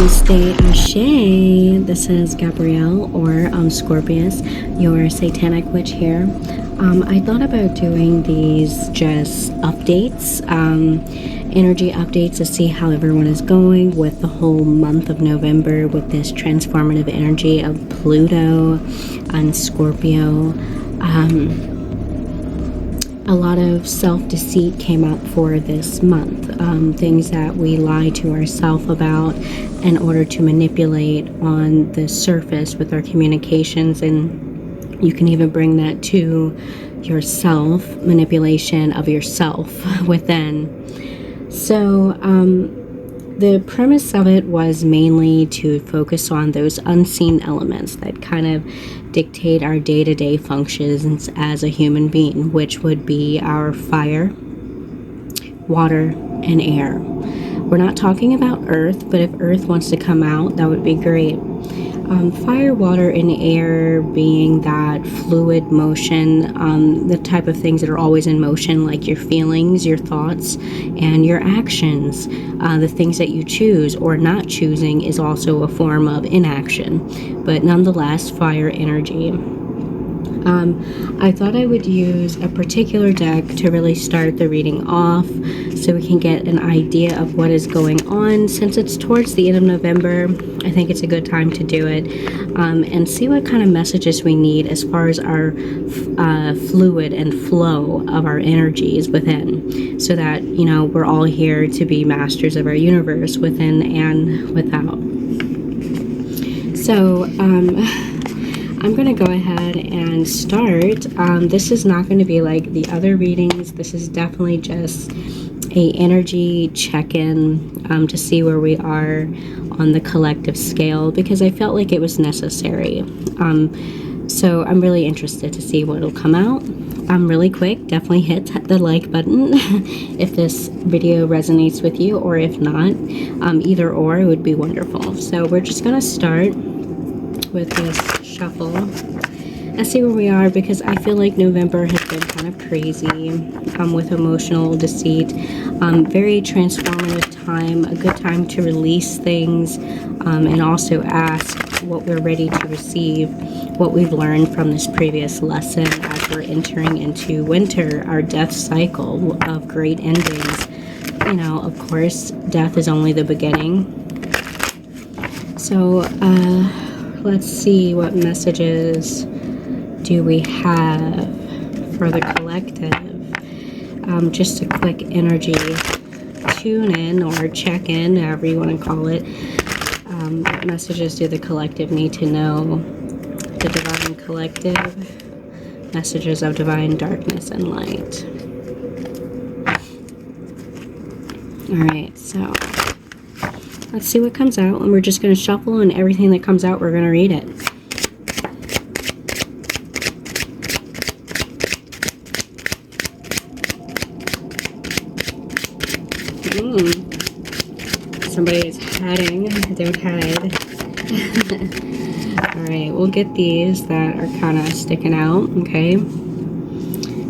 Namaste Ashe. This is Gabrielle or Omscorpius, your satanic witch here. I thought about doing these just updates, energy updates to see how everyone is going with the whole month of November with this transformative energy of Pluto and Scorpio. A lot of self-deceit came up for this month. Things that we lie to ourselves about in order to manipulate on the surface with our communications, and you can even bring that to yourself, manipulation of yourself within. So the premise of it was mainly to focus on those unseen elements that kind of dictate our day-to-day functions as a human being, which would be our fire, water, and air. We're not talking about earth, but if earth wants to come out, that would be great. Fire, water, and air being that fluid motion, the type of things that are always in motion, like your feelings, your thoughts, and your actions. The things that you choose or not choosing is also a form of inaction, but nonetheless, fire energy. I thought I would use a particular deck to really start the reading off so we can get an idea of what is going on. Since it's towards the end of November, I think it's a good time to do it and see what kind of messages we need as far as our fluid and flow of our energies within, so that, you know, we're all here to be masters of our universe within and without. So, I'm going to go ahead and start. This is not going to be like the other readings. This is definitely just a energy check-in to see where we are on the collective scale, because I felt like it was necessary. So I'm really interested to see what will come out. Really quick, definitely hit the like button if this video resonates with you, or if not, either or, it would be wonderful. So we're just going to start with this shuffle and see where we are, because I feel like November has been kind of crazy with emotional deceit. Very transformative time, a good time to release things, and also ask what we're ready to receive, what we've learned from this previous lesson as we're entering into winter, our death cycle of great endings. You know, of course, death is only the beginning. So, let's see, what messages do we have for the collective? Just a quick energy tune-in or check-in, however you want to call it. What messages do the collective need to know? The divine collective, messages of divine darkness and light. Alright, so let's see what comes out, and we're just going to shuffle, and everything that comes out, we're going to read it. Somebody is hiding. Don't hide. Alright, we'll get these that are kind of sticking out, okay?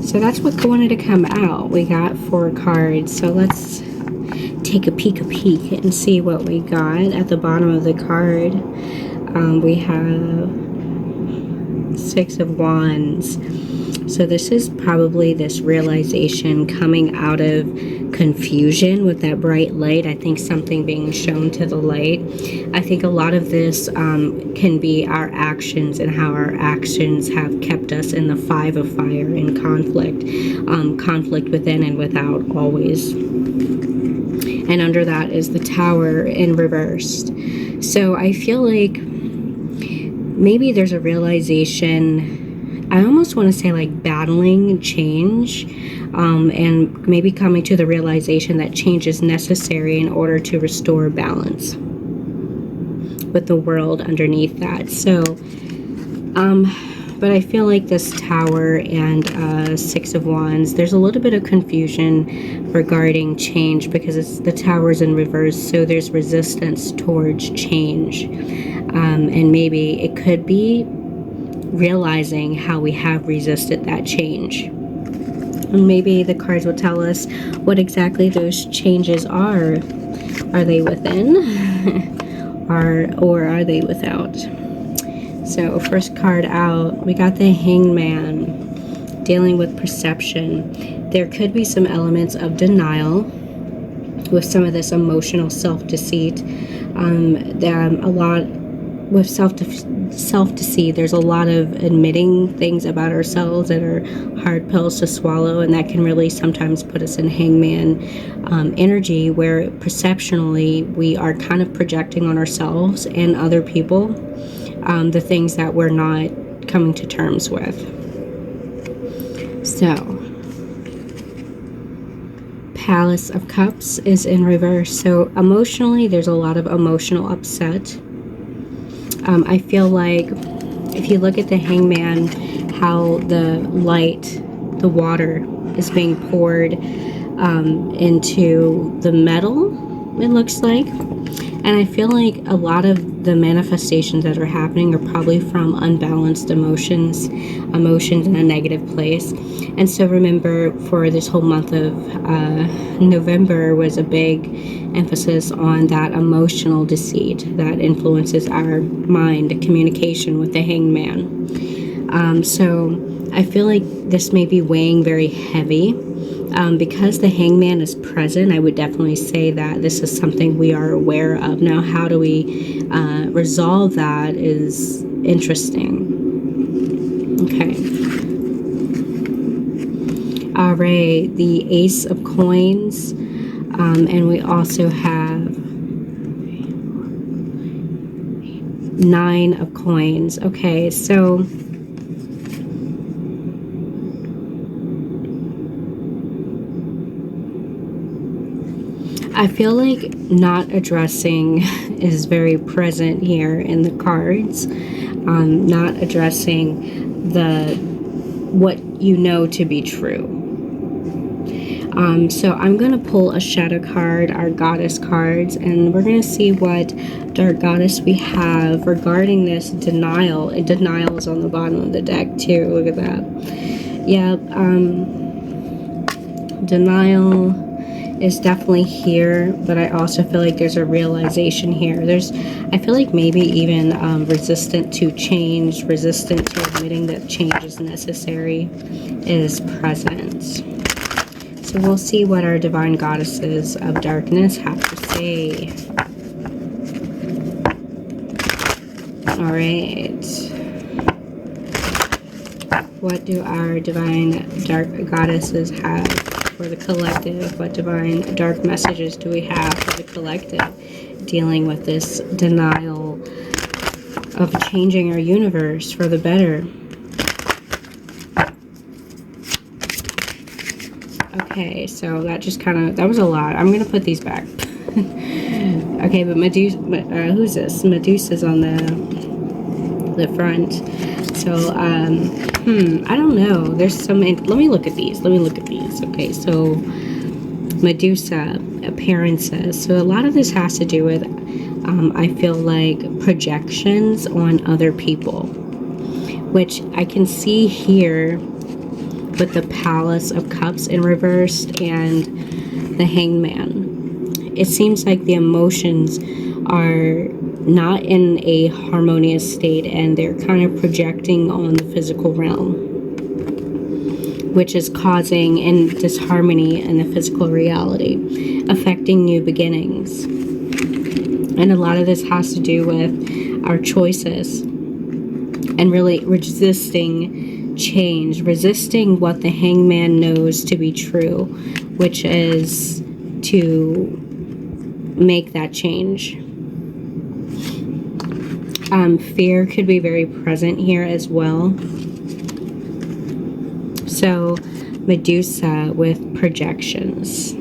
So that's what wanted to come out. We got 4 cards, so let's take a peek and see what we got. At the bottom of the card, we have 6 of Wands. So this is probably this realization coming out of confusion with that bright light. I think something being shown to the light. I think a lot of this can be our actions and how our actions have kept us in the 5 of fire in conflict. Conflict within and without, always. And under that is the Tower in reversed. So I feel like maybe there's a realization, I almost want to say like battling change, and maybe coming to the realization that change is necessary in order to restore balance with the world underneath that. So, but I feel like this Tower and 6 of Wands, there's a little bit of confusion regarding change, because it's the Tower's in reverse, so there's resistance towards change. And maybe it could be realizing how we have resisted that change. And maybe the cards will tell us what exactly those changes are. Are they within? are they without? So first card out, we got the Hangman, dealing with perception. There could be some elements of denial with some of this emotional self-deceit. A lot with self-deceit, there's a lot of admitting things about ourselves that are hard pills to swallow, and that can really sometimes put us in Hangman energy, where perceptionally we are kind of projecting on ourselves and other people the things that we're not coming to terms with. So Palace of Cups is in reverse. So emotionally, there's a lot of emotional upset. I feel like if you look at the Hangman, how the light, the water is being poured into the metal, it looks like. And I feel like a lot of the manifestations that are happening are probably from unbalanced emotions in a negative place. And so remember, for this whole month of November was a big emphasis on that emotional deceit that influences our mind, communication with the Hangman. So I feel like this may be weighing very heavy. Because the Hangman is present, I would definitely say that this is something we are aware of. Now, how do we resolve that is interesting. Okay. All right, the Ace of Coins, and we also have Nine of Coins. Okay, so I feel like not addressing is very present here in the cards. Not addressing what you know to be true. So I'm going to pull a shadow card, our goddess cards, and we're going to see what dark goddess we have regarding this denial. And denial is on the bottom of the deck too. Look at that. Yeah, denial is definitely here, but I also feel like there's a realization here. I feel like maybe even resistant to change, resistant to admitting that change is necessary is present. So we'll see what our divine goddesses of darkness have to say. All right. What do our divine dark goddesses have for the collective? What divine dark messages do we have for the collective dealing with this denial of changing our universe for the better? Okay, so that was a lot. I'm gonna put these back. Okay, but Medusa, who's this? Medusa's on the front. So I don't know. There's some. Let me look at these. Okay, so Medusa appearances. So a lot of this has to do with, I feel like, projections on other people, which I can see here with the Palace of Cups in reverse and the Hangman. It seems like the emotions are not in a harmonious state, and they're kind of projecting on the physical realm, which is causing disharmony in the physical reality, affecting new beginnings. And a lot of this has to do with our choices and really resisting change, resisting what the Hangman knows to be true, which is to make that change. Fear could be very present here as well. So Medusa with projections.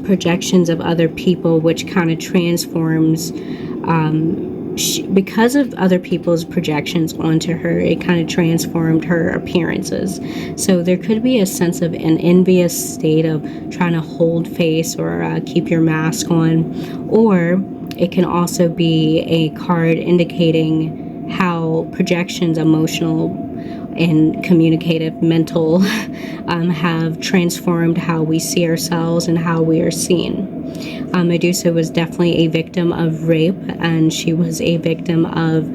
Projections of other people, which kind of transforms, because of other people's projections onto her, it kind of transformed her appearances. So there could be a sense of an envious state of trying to hold face or keep your mask on, or it can also be a card indicating how projections, emotional and communicative, mental, have transformed how we see ourselves and how we are seen. Medusa was definitely a victim of rape, and she was a victim of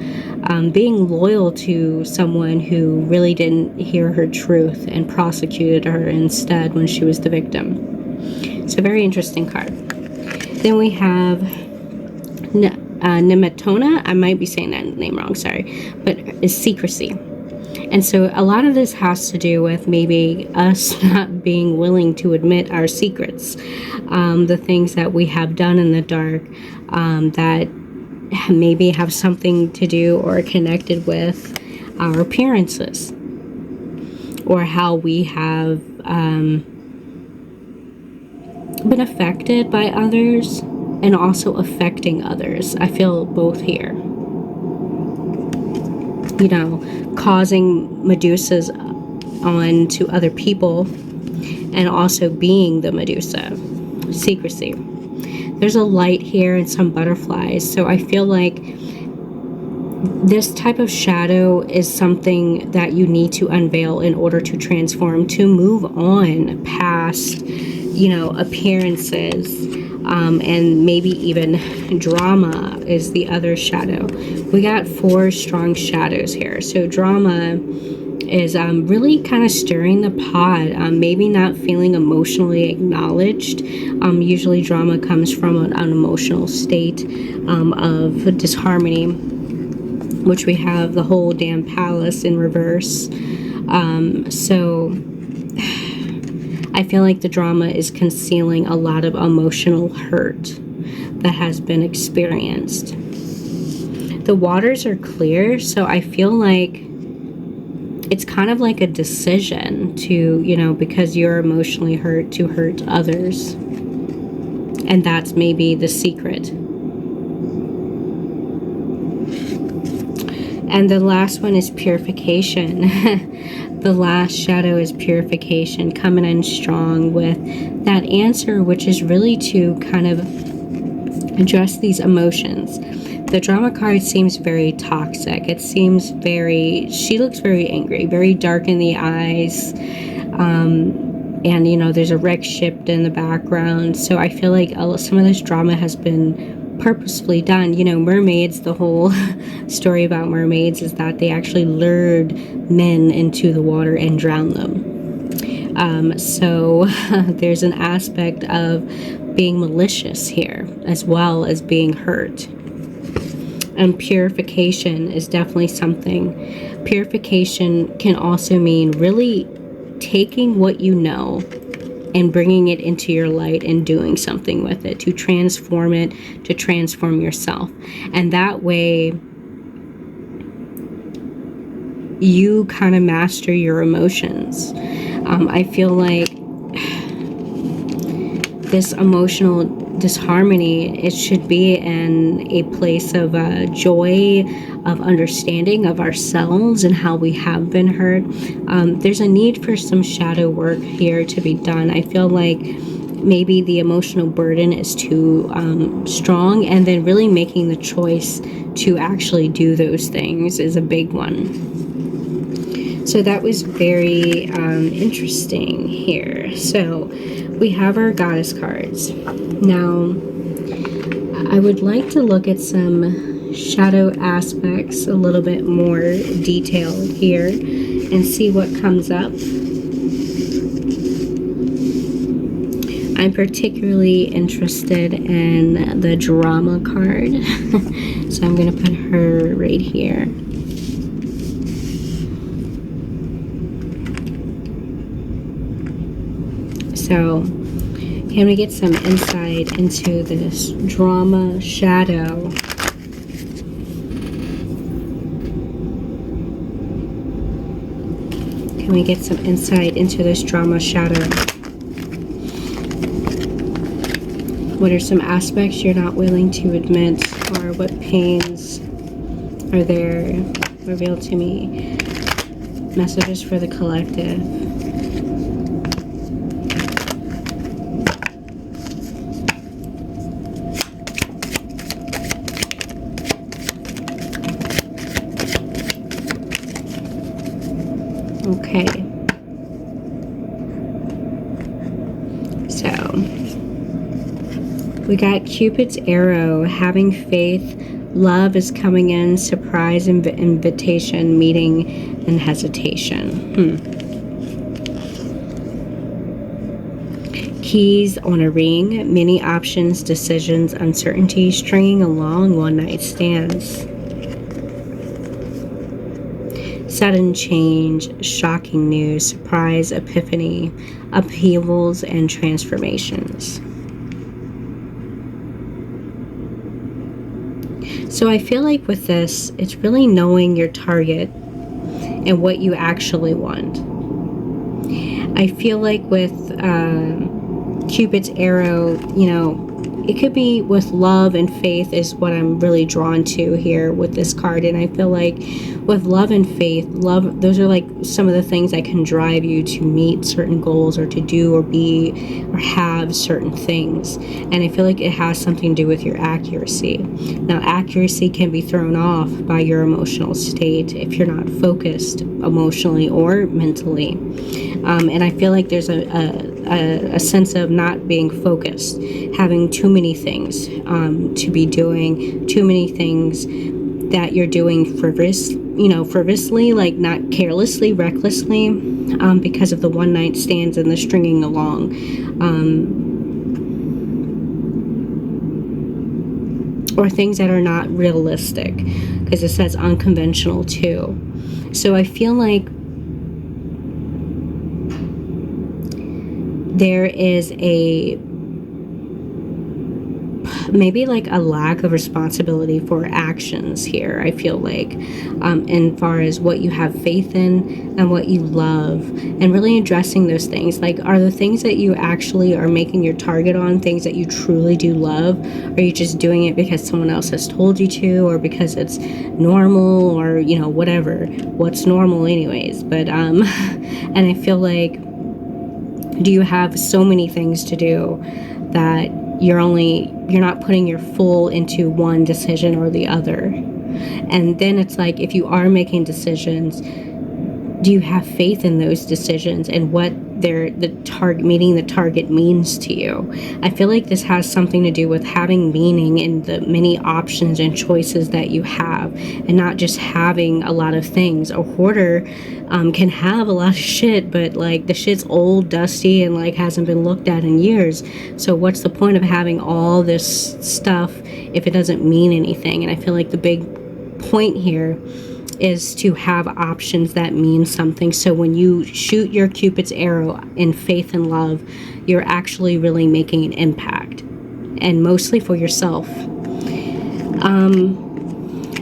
being loyal to someone who really didn't hear her truth and prosecuted her instead when she was the victim. So very interesting card. Then we have Nemetona. I might be saying that name wrong, sorry, but is secrecy. And so a lot of this has to do with maybe us not being willing to admit our secrets, the things that we have done in the dark that maybe have something to do or connected with our appearances, or how we have been affected by others and also affecting others. I feel both here. You know, causing Medusas on to other people and also being the Medusa. Secrecy. There's a light here and some butterflies. So I feel like this type of shadow is something that you need to unveil in order to transform, to move on past, you know, appearances. And maybe even drama is the other shadow. We got 4 strong shadows here. So drama is really kind of stirring the pot, maybe not feeling emotionally acknowledged. Usually drama comes from an emotional state of disharmony, which we have the whole damn palace in reverse. So I feel like the drama is concealing a lot of emotional hurt that has been experienced. The waters are clear, so I feel like it's kind of like a decision to, you know, because you're emotionally hurt, to hurt others. And that's maybe the secret. And the last one is purification. The last shadow is purification, coming in strong with that answer, which is really to kind of address these emotions. The drama card seems very toxic. It seems very, she looks very angry, very dark in the eyes. And, you know, there's a wrecked ship in the background. So I feel like some of this drama has been purposefully done. You know, mermaids, the whole story about mermaids is that they actually lured men into the water and drowned them. So there's an aspect of being malicious here as well as being hurt. And purification is definitely something. Purification can also mean really taking what you know and bringing it into your light and doing something with it, to transform it, to transform yourself. And that way, you kind of master your emotions. I feel like this emotional disharmony, it should be in a place of joy, of understanding of ourselves and how we have been hurt. There's a need for some shadow work here to be done. I feel like maybe the emotional burden is too strong, and then really making the choice to actually do those things is a big one. So that was very interesting here. So we have our goddess cards. Now, I would like to look at some shadow aspects a little bit more detailed here and see what comes up. I'm particularly interested in the drama card. So I'm going to put her right here. So, can we get some insight into this drama shadow? Can we get some insight into this drama shadow? What are some aspects you're not willing to admit, or what pains are there? Reveal to me. Messages for the collective. Okay, so We got Cupid's arrow, having faith. Love is coming in, surprise, invitation, meeting, and hesitation. Keys on a ring, many options, decisions, uncertainty, stringing along, one-night stands. Sudden change, shocking news, surprise, epiphany, upheavals, and transformations. So I feel like with this, it's really knowing your target and what you actually want. I feel like with Cupid's arrow, you know, it could be with love and faith is what I'm really drawn to here with this card. And I feel like with love and faith, those are like some of the things that can drive you to meet certain goals or to do or be or have certain things. And I feel like it has something to do with your accuracy. Now, accuracy can be thrown off by your emotional state if you're not focused emotionally or mentally. And I feel like there's a sense of not being focused, having too many things to be doing, too many things that you're doing frivolously, like not carelessly, recklessly, because of the one-night stands and the stringing along. Or things that are not realistic, because it says unconventional too. So I feel like there is maybe like a lack of responsibility for actions here, I feel like, in far as what you have faith in and what you love, and really addressing those things. Like, are the things that you actually are making your target on things that you truly do love? Or are you just doing it because someone else has told you to, or because it's normal, or, you know, whatever, what's normal anyways? But, and I feel like, do you have so many things to do that you're not putting your full into one decision or the other? And then it's like, if you are making decisions, do you have faith in those decisions and what meeting the target means to you? I feel like this has something to do with having meaning in the many options and choices that you have, and not just having a lot of things. A hoarder can have a lot of shit, but like the shit's old, dusty, and like hasn't been looked at in years. So what's the point of having all this stuff if it doesn't mean anything? And I feel like the big point here is to have options that mean something. So when you shoot your Cupid's arrow in faith and love, you're actually really making an impact, and mostly for yourself.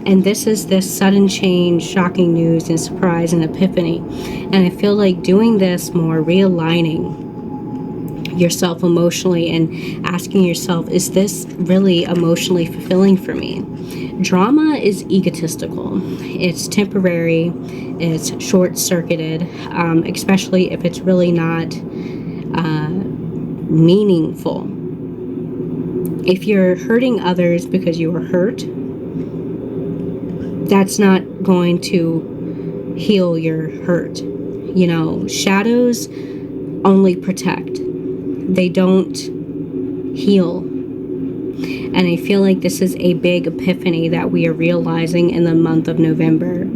And this is this sudden change, shocking news, and surprise and epiphany. And I feel like doing this more, realigning yourself emotionally and asking yourself, is this really emotionally fulfilling for me? Drama is egotistical. It's temporary. It's short-circuited, especially if it's really not meaningful. If you're hurting others because you were hurt, that's not going to heal your hurt. You know, shadows only protect. They don't heal. And I feel like this is a big epiphany that we are realizing in the month of November,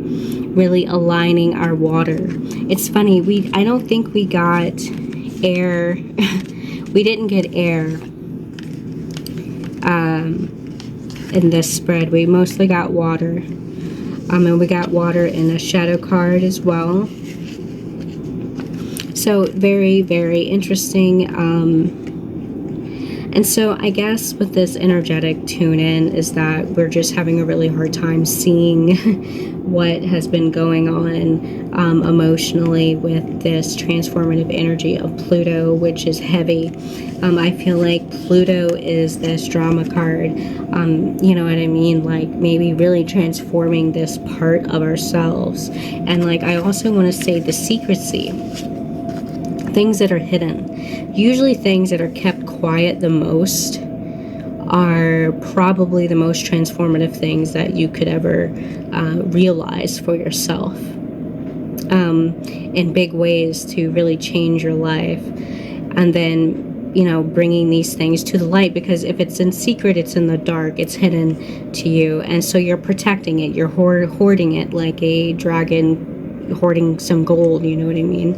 really aligning our water. It's funny, I don't think we got air. We didn't get air in this spread. We mostly got water. And we got water in a shadow card as well. So very, very interesting. And so I guess with this energetic tune-in is that we're just having a really hard time seeing what has been going on emotionally with this transformative energy of Pluto, which is heavy. I feel like Pluto is this drama card, you know what I mean? Like maybe really transforming this part of ourselves. And like I also want to say the secrecy. Things that are hidden. Usually things that are kept quiet the most are probably the most transformative things that you could ever realize for yourself in big ways to really change your life. And then bringing these things to the light, because if it's in secret, it's in the dark, it's hidden to you, and so you're protecting it, you're hoarding it like a dragon hoarding some gold, you know what I mean?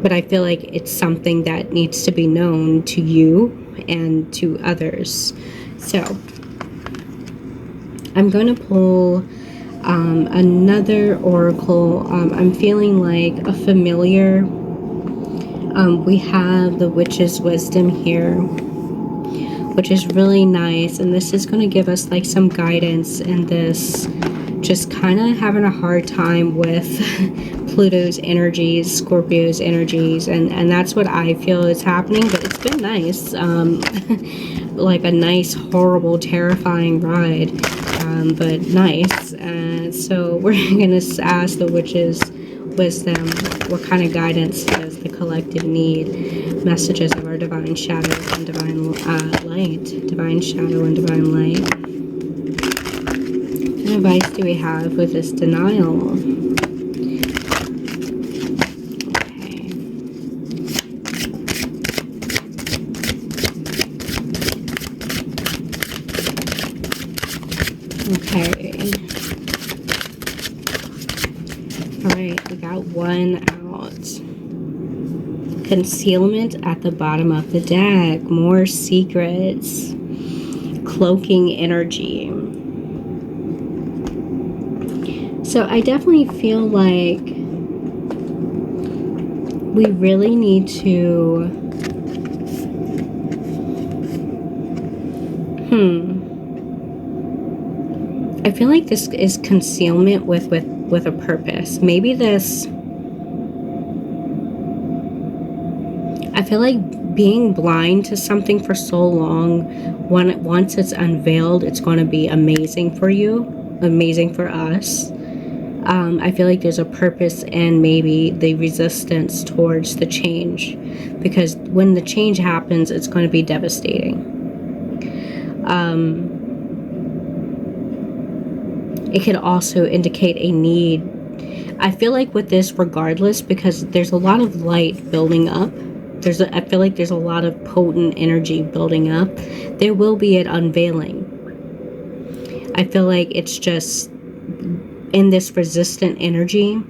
But I feel like it's something that needs to be known to you and to others. So I'm going to pull another oracle. I'm feeling like a familiar. We have the Witch's Wisdom here, which is really nice, and this is going to give us like some guidance in this, just kind of having a hard time with Pluto's energies, Scorpio's energies, and that's what I feel is happening. But it's been nice, like a nice, horrible, terrifying ride, but nice. And so we're going to ask the Witch's Wisdom, what kind of guidance does the collective need? Messages of our divine shadow and divine light. Divine shadow and divine light. What advice do we have with this denial? Okay. Alright, we got one out. Concealment at the bottom of the deck. More secrets. Cloaking energy. So I definitely feel like we really need to I feel like this is concealment with a purpose. Maybe this, I feel like being blind to something for so long, once it's unveiled, it's going to be amazing for you, amazing for us. I feel like there's a purpose in maybe the resistance towards the change, because when the change happens, it's going to be devastating. It could also indicate a need. I feel like with this, regardless, because there's a lot of light building up, I feel like there's a lot of potent energy building up, there will be an unveiling. I feel like it's just in this resistant energy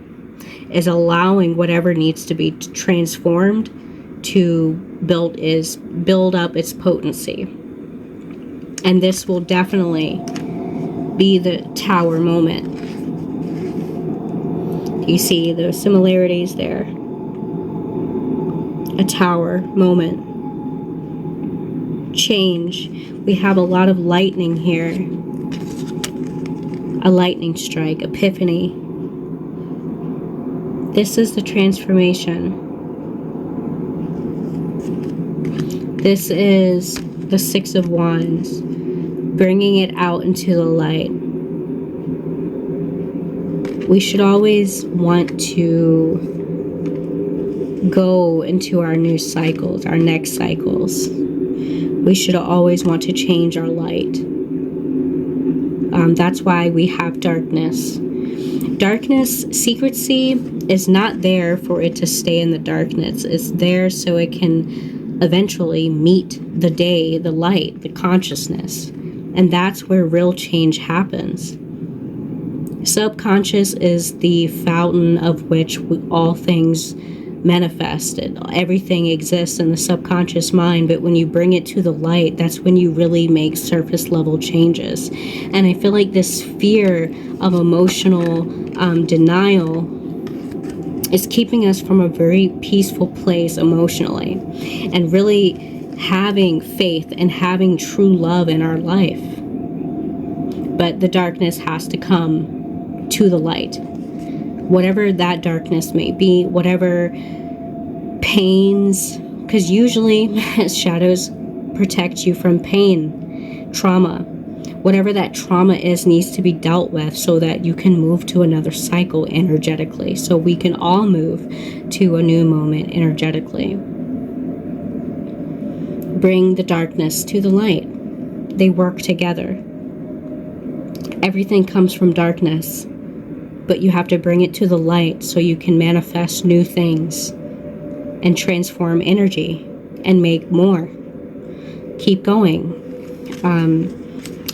is allowing whatever needs to be transformed to build up its potency. And this will definitely be the tower moment. You see the similarities there. A tower moment. Change. We have a lot of lightning here. A lightning strike, epiphany. This is the transformation. This is the Six of Wands, bringing it out into the light. We should always want to go into our new cycles, our next cycles. We should always want to change our light. That's why we have darkness. Darkness, secrecy is not there for it to stay in the darkness. It's there so it can eventually meet the day, the light, the consciousness. And that's where real change happens. Subconscious is the fountain of which all things manifested. Everything exists in the subconscious mind, but when you bring it to the light, that's when you really make surface level changes. And I feel like this fear of emotional denial is keeping us from a very peaceful place emotionally, and really having faith and having true love in our life. But the darkness has to come to the light. Whatever that darkness may be, whatever pains, because usually shadows protect you from pain, trauma. Whatever that trauma is needs to be dealt with so that you can move to another cycle energetically. So we can all move to a new moment energetically. Bring the darkness to the light. They work together. Everything comes from darkness, but you have to bring it to the light so you can manifest new things and transform energy and make more. Keep going,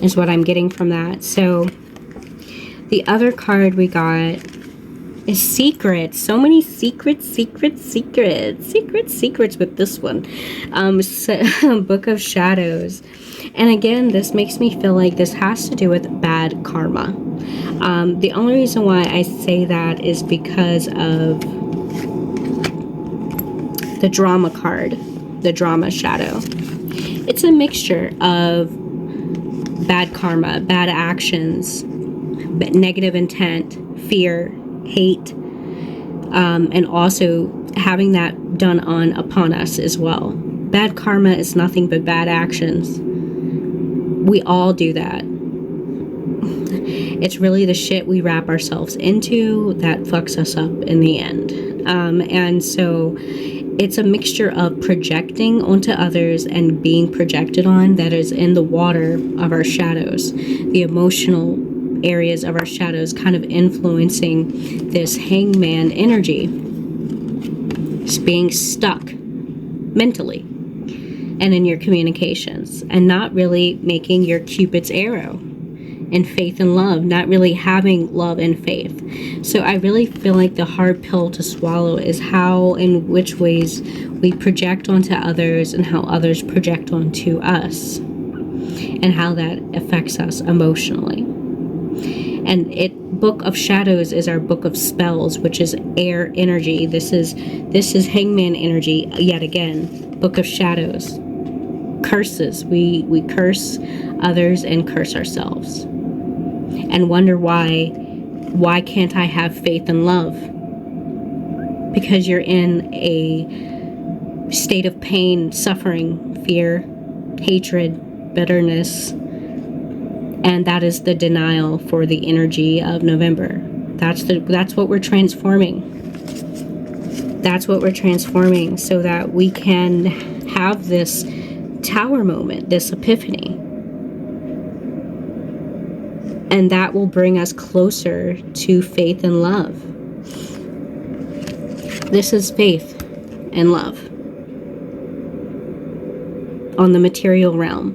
is what I'm getting from that. So the other card we got is secrets. So many secrets with this one. Book of Shadows. And again, this makes me feel like this has to do with bad karma. The only reason why I say that is because of the drama card, the drama shadow. It's a mixture of bad karma, bad actions, negative intent, fear, hate, and also having that done upon us as well. Bad karma is nothing but bad actions. We all do that. It's really the shit we wrap ourselves into that fucks us up in the end. And so it's a mixture of projecting onto others and being projected on that is in the water of our shadows, the emotional areas of our shadows, kind of influencing this hangman energy. Just being stuck mentally and in your communications, and not really making your Cupid's arrow in faith and love, not really having love and faith. So I really feel like the hard pill to swallow is how and which ways we project onto others and how others project onto us, and how that affects us emotionally. And Book of Shadows is our book of spells, which is air energy. This is hangman energy yet again. Book of Shadows. Curses. We curse others and curse ourselves. And wonder why can't I have faith and love? Because you're in a state of pain, suffering, fear, hatred, bitterness. And that is the denial for the energy of November. That's what we're transforming. That's what we're transforming, so that we can have this tower moment, this epiphany. And that will bring us closer to faith and love. This is faith and love on the material realm.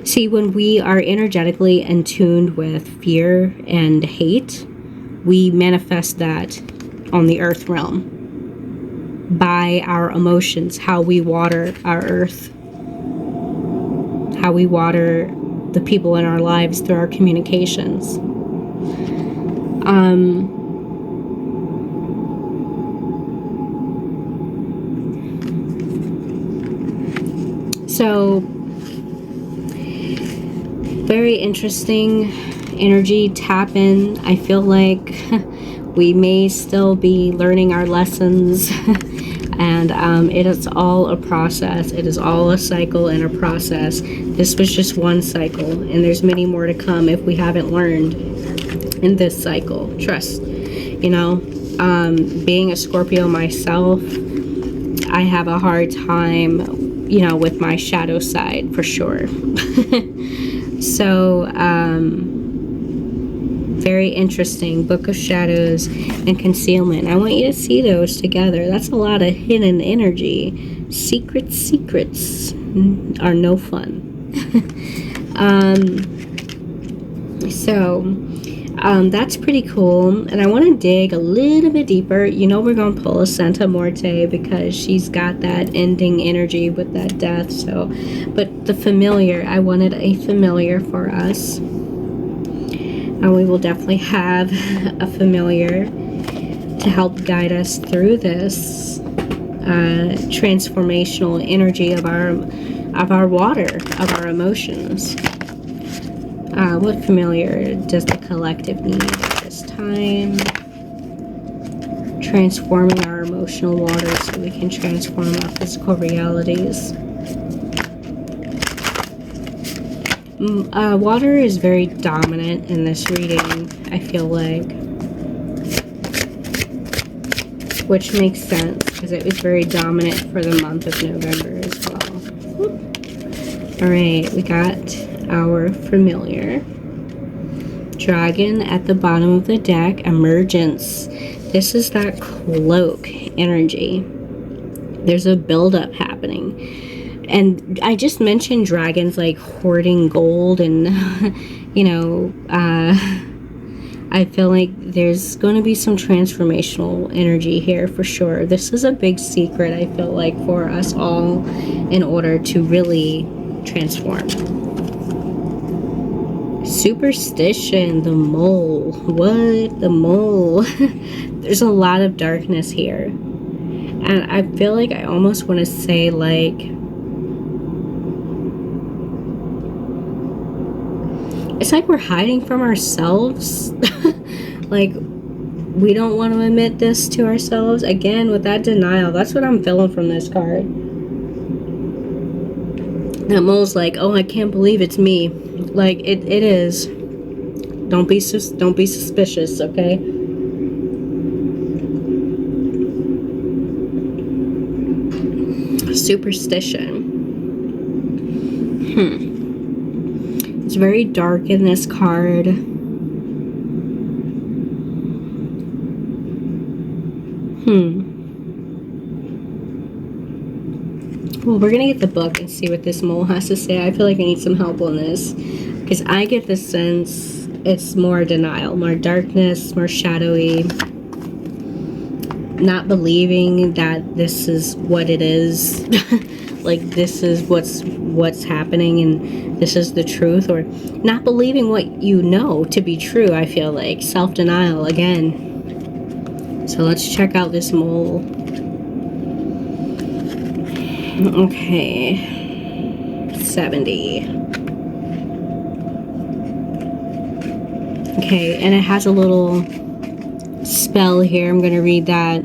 See, when we are energetically in tune with fear and hate, we manifest that on the earth realm by our emotions, how we water our earth, how we water the people in our lives through our communications. So very interesting energy. Tap in. I feel like we may still be learning our lessons. And it is all a process. It is all a cycle and a process. This was just one cycle, and there's many more to come if we haven't learned in this cycle. Trust. Being a Scorpio myself, I have a hard time, with my shadow side for sure. So, very interesting. Book of Shadows and Concealment. I want you to see those together. That's a lot of hidden energy. Secrets are no fun. That's pretty cool. And I want to dig a little bit deeper. We're going to pull a Santa Morte because she's got that ending energy with that death. But the familiar, I wanted a familiar for us. And we will definitely have a familiar to help guide us through this transformational energy of our water, of our emotions. What familiar does the collective need at this time? Transforming our emotional water so we can transform our physical realities. Water is very dominant in this reading, I feel like. Which makes sense, because it was very dominant for the month of November as well. Alright, we got our familiar. Dragon at the bottom of the deck. Emergence. This is that cloak energy. There's a buildup happening. And I just mentioned dragons like hoarding gold and, you know, I feel like there's going to be some transformational energy here for sure. This is a big secret, I feel like, for us all in order to really transform. Superstition, the mole. What? The mole. There's a lot of darkness here. And I feel like I almost want to say, like, it's like we're hiding from ourselves. Like, we don't want to admit this to ourselves. Again, with that denial, that's what I'm feeling from this card. That mole's like, oh, I can't believe it's me. Like, it is. Don't be suspicious, okay? Superstition. It's very dark in this card. Well, we're gonna get the book and see what this mole has to say. I feel like I need some help on this, because I get the sense it's more denial, more darkness, more shadowy. Not believing that this is what it is. Like, this is what's happening and this is the truth, or not believing what you know to be true. I feel like self-denial again. So let's check out this mole. Okay, 70. Okay, and it has a little spell here. I'm going to read that.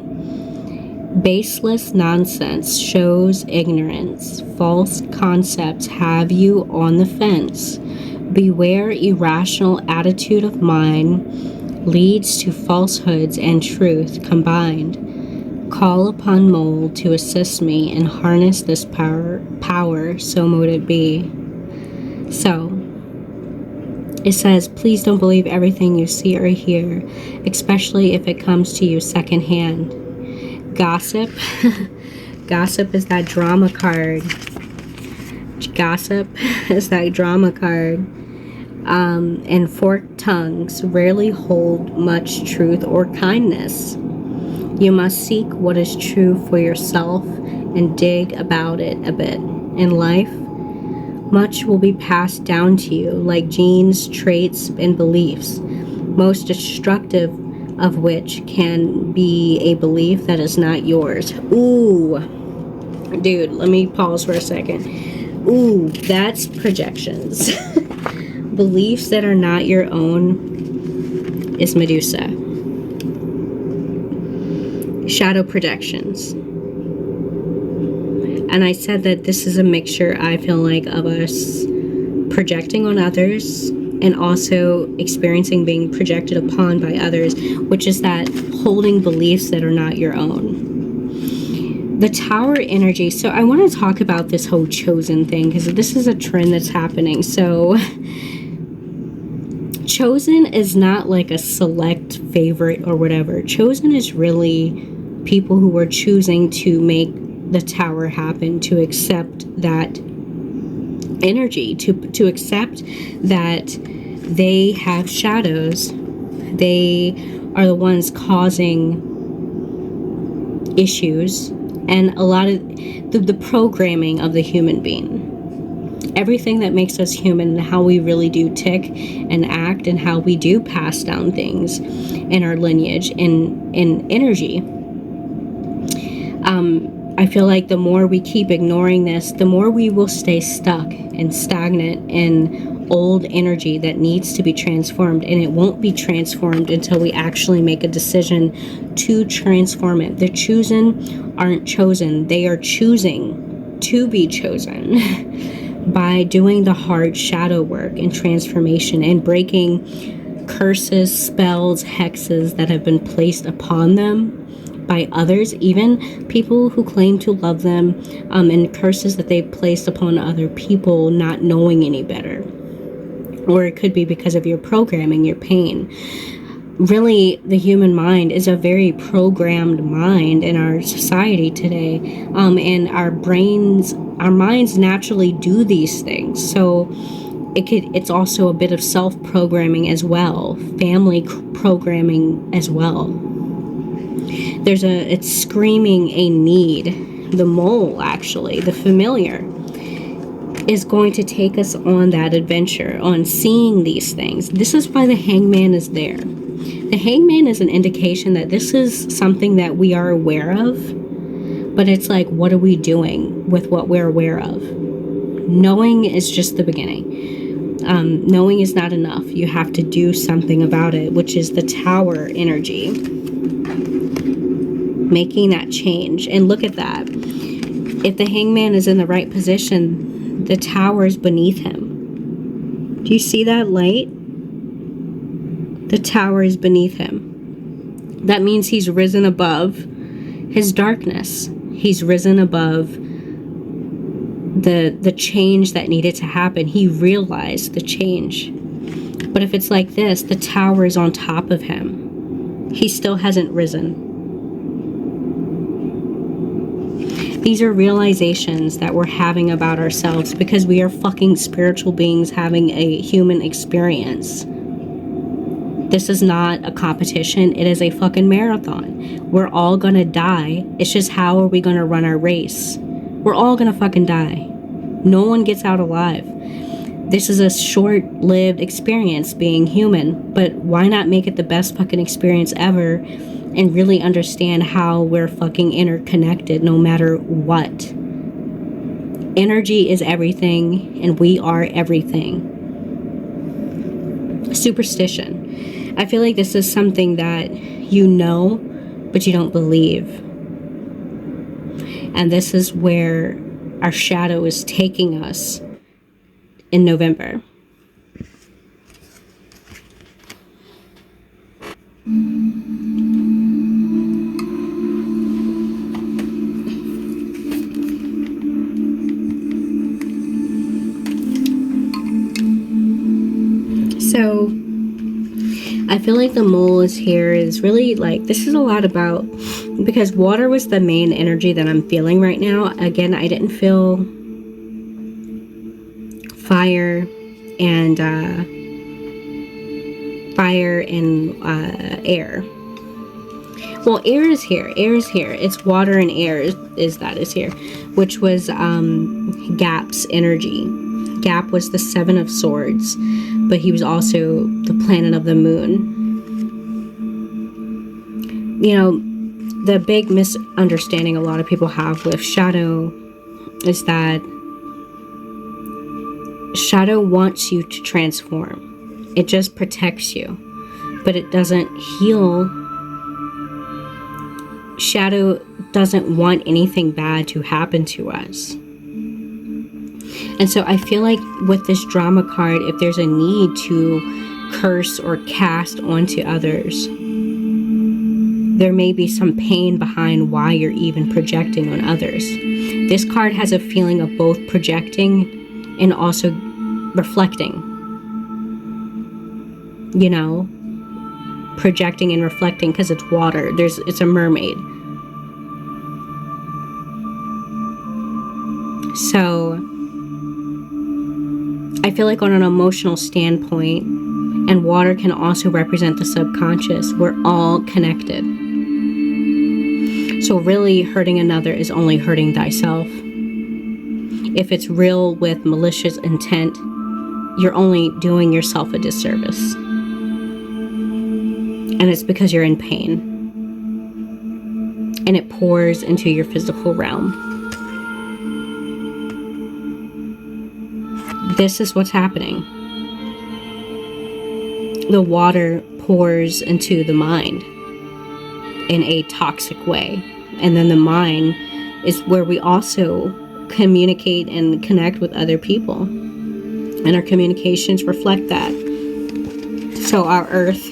Baseless nonsense shows ignorance. False concepts have you on the fence. Beware, irrational attitude of mind leads to falsehoods and truth combined. Call upon Mole to assist me and harness this power, so mote it be. So, it says, please don't believe everything you see or hear, especially if it comes to you secondhand. Gossip. Gossip is that drama card. Gossip is that drama card. And forked tongues rarely hold much truth or kindness. You must seek what is true for yourself and dig about it a bit. In life, much will be passed down to you, like genes, traits, and beliefs, most destructive of which can be a belief that is not yours. Ooh. Dude, let me pause for a second. Ooh, that's projections. Beliefs that are not your own is Medusa. Shadow projections. And I said that this is a mixture, I feel like, of us projecting on others and also experiencing being projected upon by others, which is that holding beliefs that are not your own. The Tower energy. So I want to talk about this whole chosen thing, because this is a trend that's happening. So chosen is not like a select favorite or whatever. Chosen is really people who are choosing to make the Tower happen, to accept that energy, to accept that they have shadows. They are the ones causing issues and a lot of the programming of the human being. Everything that makes us human and how we really do tick and act and how we do pass down things in our lineage in energy. I feel like the more we keep ignoring this, the more we will stay stuck and stagnant in old energy that needs to be transformed, and it won't be transformed until we actually make a decision to transform it. The chosen aren't chosen. They are choosing to be chosen by doing the hard shadow work and transformation and breaking curses, spells, hexes that have been placed upon them by others, even people who claim to love them, and curses that they've placed upon other people not knowing any better. Or it could be because of your programming, your pain. really, the human mind is a very programmed mind in our society today. And our minds naturally do these things. So it's also a bit of self-programming as well, family programming as well. It's screaming a need. The mole, actually, the familiar, is going to take us on that adventure, on seeing these things. This is why the hangman is there. The hangman is an indication that this is something that we are aware of, but it's like, what are we doing with what we're aware of? Knowing is just the beginning. Knowing is not enough. You have to do something about it, which is the tower energy. Making that change. And look at that. If the hangman is in the right position, the tower is beneath him. Do you see that light? The tower is beneath him. That means he's risen above his darkness. He's risen above the change that needed to happen. He realized the change. But if it's like this, the tower is on top of him. He still hasn't risen. These are realizations that we're having about ourselves because we are fucking spiritual beings having a human experience. This is not a competition. It is a fucking marathon. We're all gonna die. It's just, how are we gonna run our race? We're all gonna fucking die. No one gets out alive. This is a short-lived experience, being human, but why not make it the best fucking experience ever and really understand how we're fucking interconnected no matter what? Energy is everything, and we are everything. Superstition. I feel like this is something that you know, but you don't believe. And this is where our shadow is taking us in November. So I feel like the mole is here is really like, this is a lot about, because water was the main energy that I'm feeling right now. Again, I didn't feel fire and air. Well, air is here. Air is here. It's water and air is here, which was Gap's energy. Gap was the Seven of Swords, but he was also the planet of the moon. You know, the big misunderstanding a lot of people have with shadow is that shadow wants you to transform. It just protects you, but it doesn't heal. Shadow doesn't want anything bad to happen to us. And so I feel like with this drama card, if there's a need to curse or cast onto others, there may be some pain behind why you're even projecting on others. This card has a feeling of both projecting and also reflecting. You know, projecting and reflecting because it's water. It's a mermaid. So I feel like on an emotional standpoint, and water can also represent the subconscious, we're all connected. So really, hurting another is only hurting thyself. If it's real with malicious intent, you're only doing yourself a disservice. And it's because you're in pain. And it pours into your physical realm. This is what's happening. The water pours into the mind in a toxic way. And then the mind is where we also communicate and connect with other people. And our communications reflect that. So our earth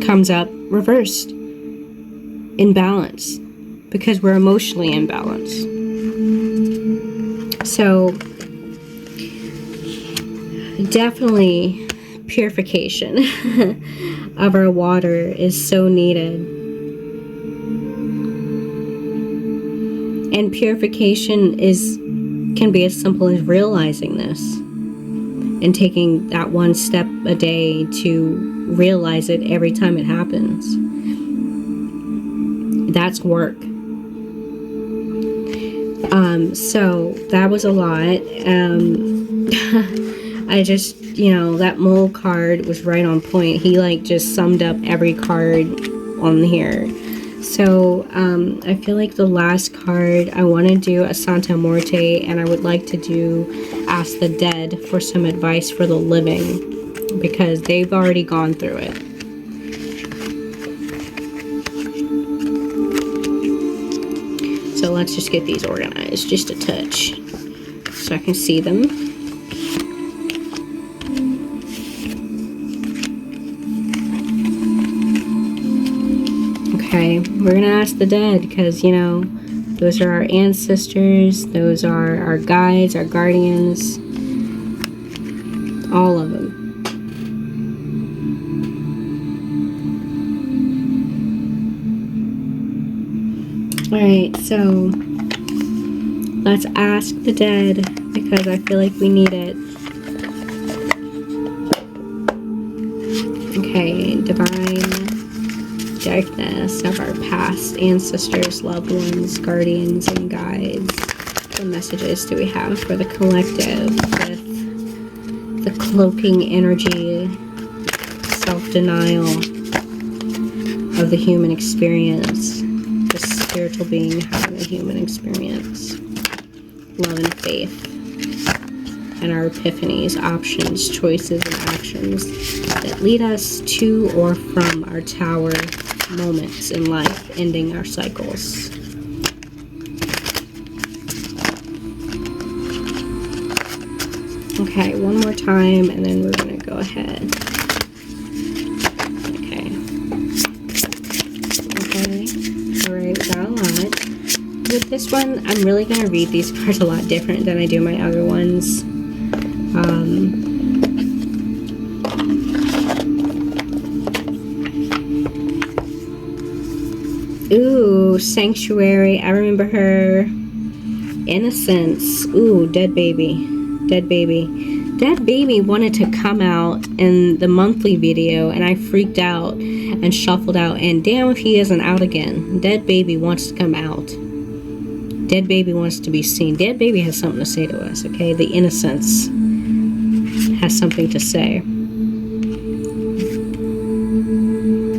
comes up reversed, in balance, because we're emotionally in balance. So definitely purification of our water is so needed. And purification can be as simple as realizing this and taking that one step a day to realize it every time it happens. That's work. So that was a lot. I just, that mole card was right on point. He like just summed up every card on here. So I feel like the last card, I want to do a Santa Muerte, and I would like to ask the dead for some advice for the living, because they've already gone through it. So let's just get these organized just a touch so I can see them. Okay, we're gonna ask the dead because, those are our ancestors, those are our guides, our guardians, all of them. Alright, so let's ask the dead because I feel like we need it. Okay, divine darkness of our past ancestors, loved ones, guardians, and guides. What messages do we have for the collective with the cloaking energy, self-denial of the human experience? The spiritual being having a human experience, love and faith, and our epiphanies, options, choices, and actions that lead us to or from our tower moments in life, ending our cycles. Okay, one more time, and then we're going to go ahead. Alright, we got a lot. With this one, I'm really going to read these cards a lot different than I do my other ones. Ooh, Sanctuary. I remember her. Innocence. Ooh, dead baby. Dead baby. Dead baby wanted to come out in the monthly video, and I freaked out and shuffled out, and damn if he isn't out again. Dead baby wants to come out. Dead baby wants to be seen. Dead baby has something to say to us, okay? The innocence has something to say.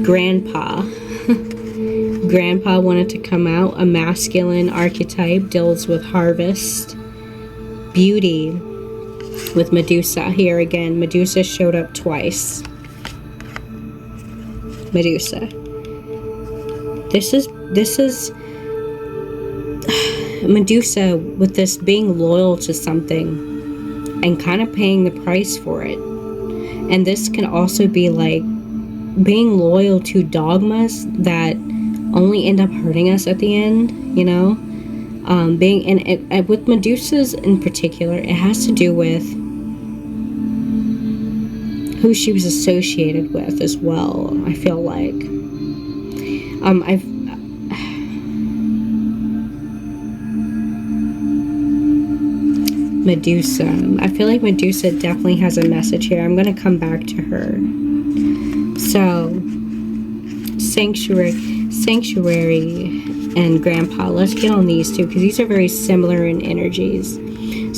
Grandpa. Grandpa wanted to come out. A masculine archetype, deals with harvest. Beauty with Medusa. Here again, Medusa showed up twice. Medusa. This is Medusa with this being loyal to something and kind of paying the price for it. And this can also be like being loyal to dogmas that only end up hurting us at the end, with Medusa's in particular, it has to do with who she was associated with as well. I feel like Medusa. I feel like Medusa definitely has a message here. I'm going to come back to her. So, Sanctuary and Grandpa. Let's get on these two because these are very similar in energies.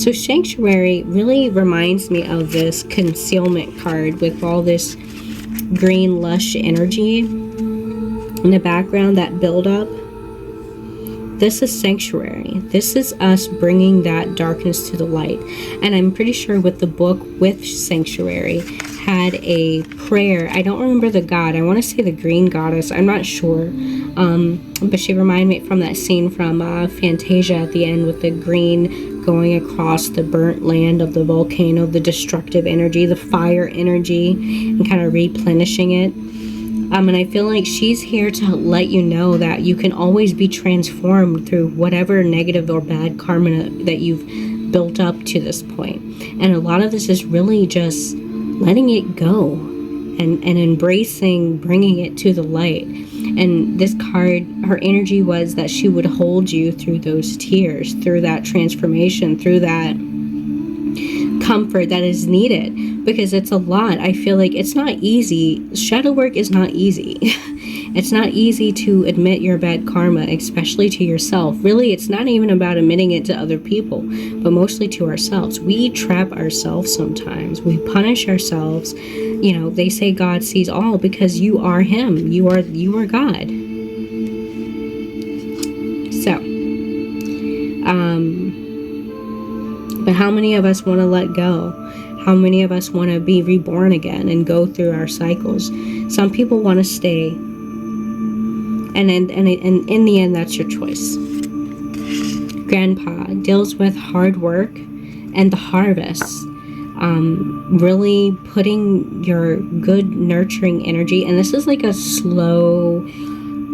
So Sanctuary really reminds me of this concealment card with all this green lush energy in the background, that build up. This is Sanctuary. This is us bringing that darkness to the light. And I'm pretty sure with the book with Sanctuary had a prayer. I don't remember the god. I want to say the green goddess. I'm not sure. But she reminded me from that scene from Fantasia at the end with the green going across the burnt land of the volcano, the destructive energy, the fire energy, and kind of replenishing it. And I feel like she's here to let you know that you can always be transformed through whatever negative or bad karma that you've built up to this point. And a lot of this is really just letting it go and embracing bringing it to the light. And this card, her energy was that she would hold you through those tears, through that transformation, through that comfort that is needed, because it's a lot. I feel like it's not easy. Shadow work is not easy. It's not easy to admit your bad karma, especially to yourself. Really, it's not even about admitting it to other people, but mostly to ourselves. We trap ourselves sometimes. We punish ourselves. You know, they say God sees all because you are Him. You are God. So, but how many of us want to let go? How many of us want to be reborn again and go through our cycles? Some people want to stay. And in the end, that's your choice. Grandpa deals with hard work and the harvest. Really putting your good, nurturing energy. And this is like a slow,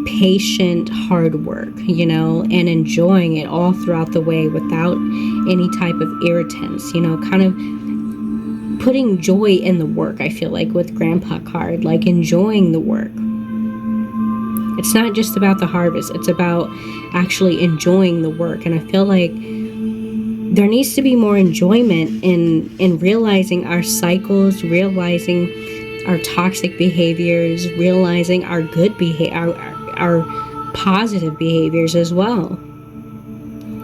patient, hard work, you know, and enjoying it all throughout the way without any type of irritants, you know, kind of putting joy in the work, I feel like, with Grandpa card, like enjoying the work. It's not just about the harvest, it's about actually enjoying the work. And I feel like there needs to be more enjoyment in realizing our cycles, realizing our toxic behaviors, realizing our good behavior, our positive behaviors as well.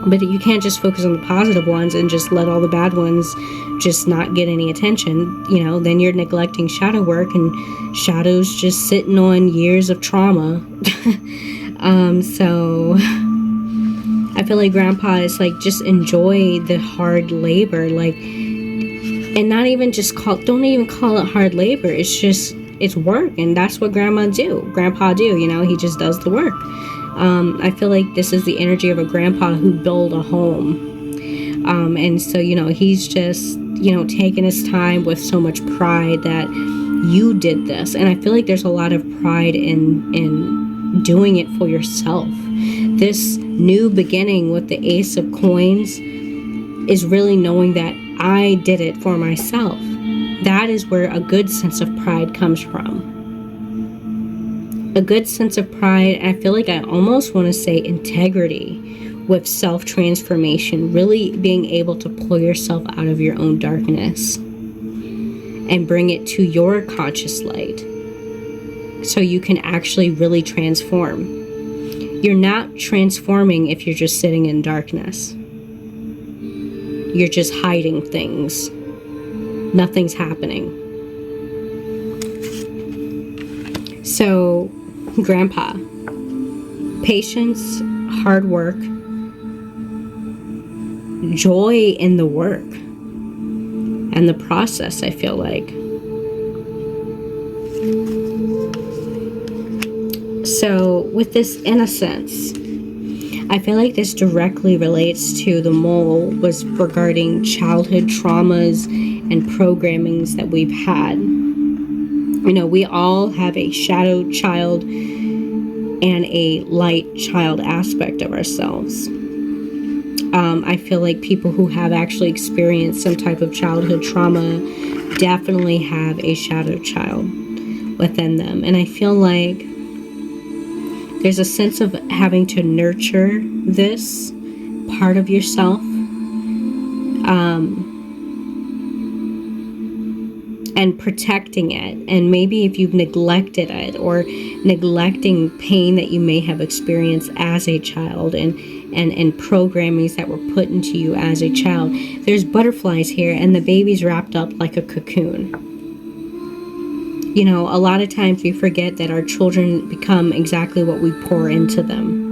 But you can't just focus on the positive ones and just let all the bad ones just not get any attention. You know, then you're neglecting shadow work, and shadow's just sitting on years of trauma. So I feel like Grandpa is like, just enjoy the hard labor, like, and not even just don't even call it hard labor. It's work, and that's what Grandpa do, you know, he just does the work. I feel like this is the energy of a grandpa who built a home. And so, you know, he's just, you know, taking his time with so much pride that you did this. And I feel like there's a lot of pride in doing it for yourself. This new beginning with the Ace of Coins is really knowing that I did it for myself. That is where a good sense of pride comes from. A good sense of pride, I feel like I almost want to say integrity with self-transformation, really being able to pull yourself out of your own darkness and bring it to your conscious light so you can actually really transform. You're not transforming if you're just sitting in darkness. You're just hiding things. Nothing's happening. So, Grandpa, patience, hard work, joy in the work and the process, I feel like. So with this innocence, I feel like this directly relates to the mole, was regarding childhood traumas and programmings that we've had. You know, we all have a shadow child and a light child aspect of ourselves. I feel like people who have actually experienced some type of childhood trauma definitely have a shadow child within them. And I feel like there's a sense of having to nurture this part of yourself. And protecting it, and maybe if you've neglected it, or neglecting pain that you may have experienced as a child, and programmings that were put into you as a child. There's butterflies here, and the baby's wrapped up like a cocoon. You know, a lot of times we forget that our children become exactly what we pour into them.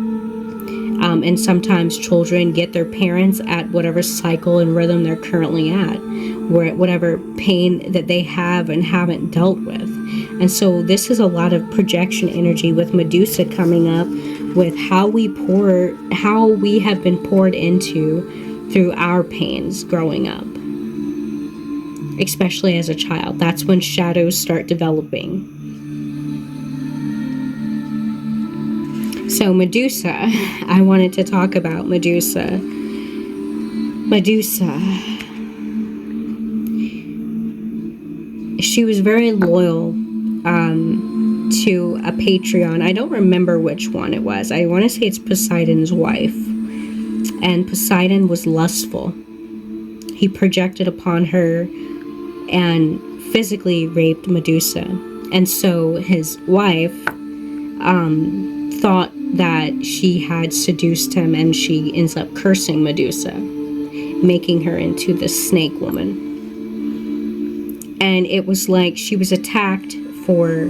And sometimes children get their parents at whatever cycle and rhythm they're currently at, whatever pain that they have and haven't dealt with. And so this is a lot of projection energy with Medusa coming up, with how we have been poured into through our pains growing up, especially as a child. That's when shadows start developing. So Medusa, I wanted to talk about Medusa. she was very loyal to a Patreon. I don't remember which one it was. I want to say it's Poseidon's wife. And Poseidon was lustful. He projected upon her and physically raped Medusa. And so his wife thought that she had seduced him, and she ends up cursing Medusa, making her into the snake woman. And it was like she was attacked for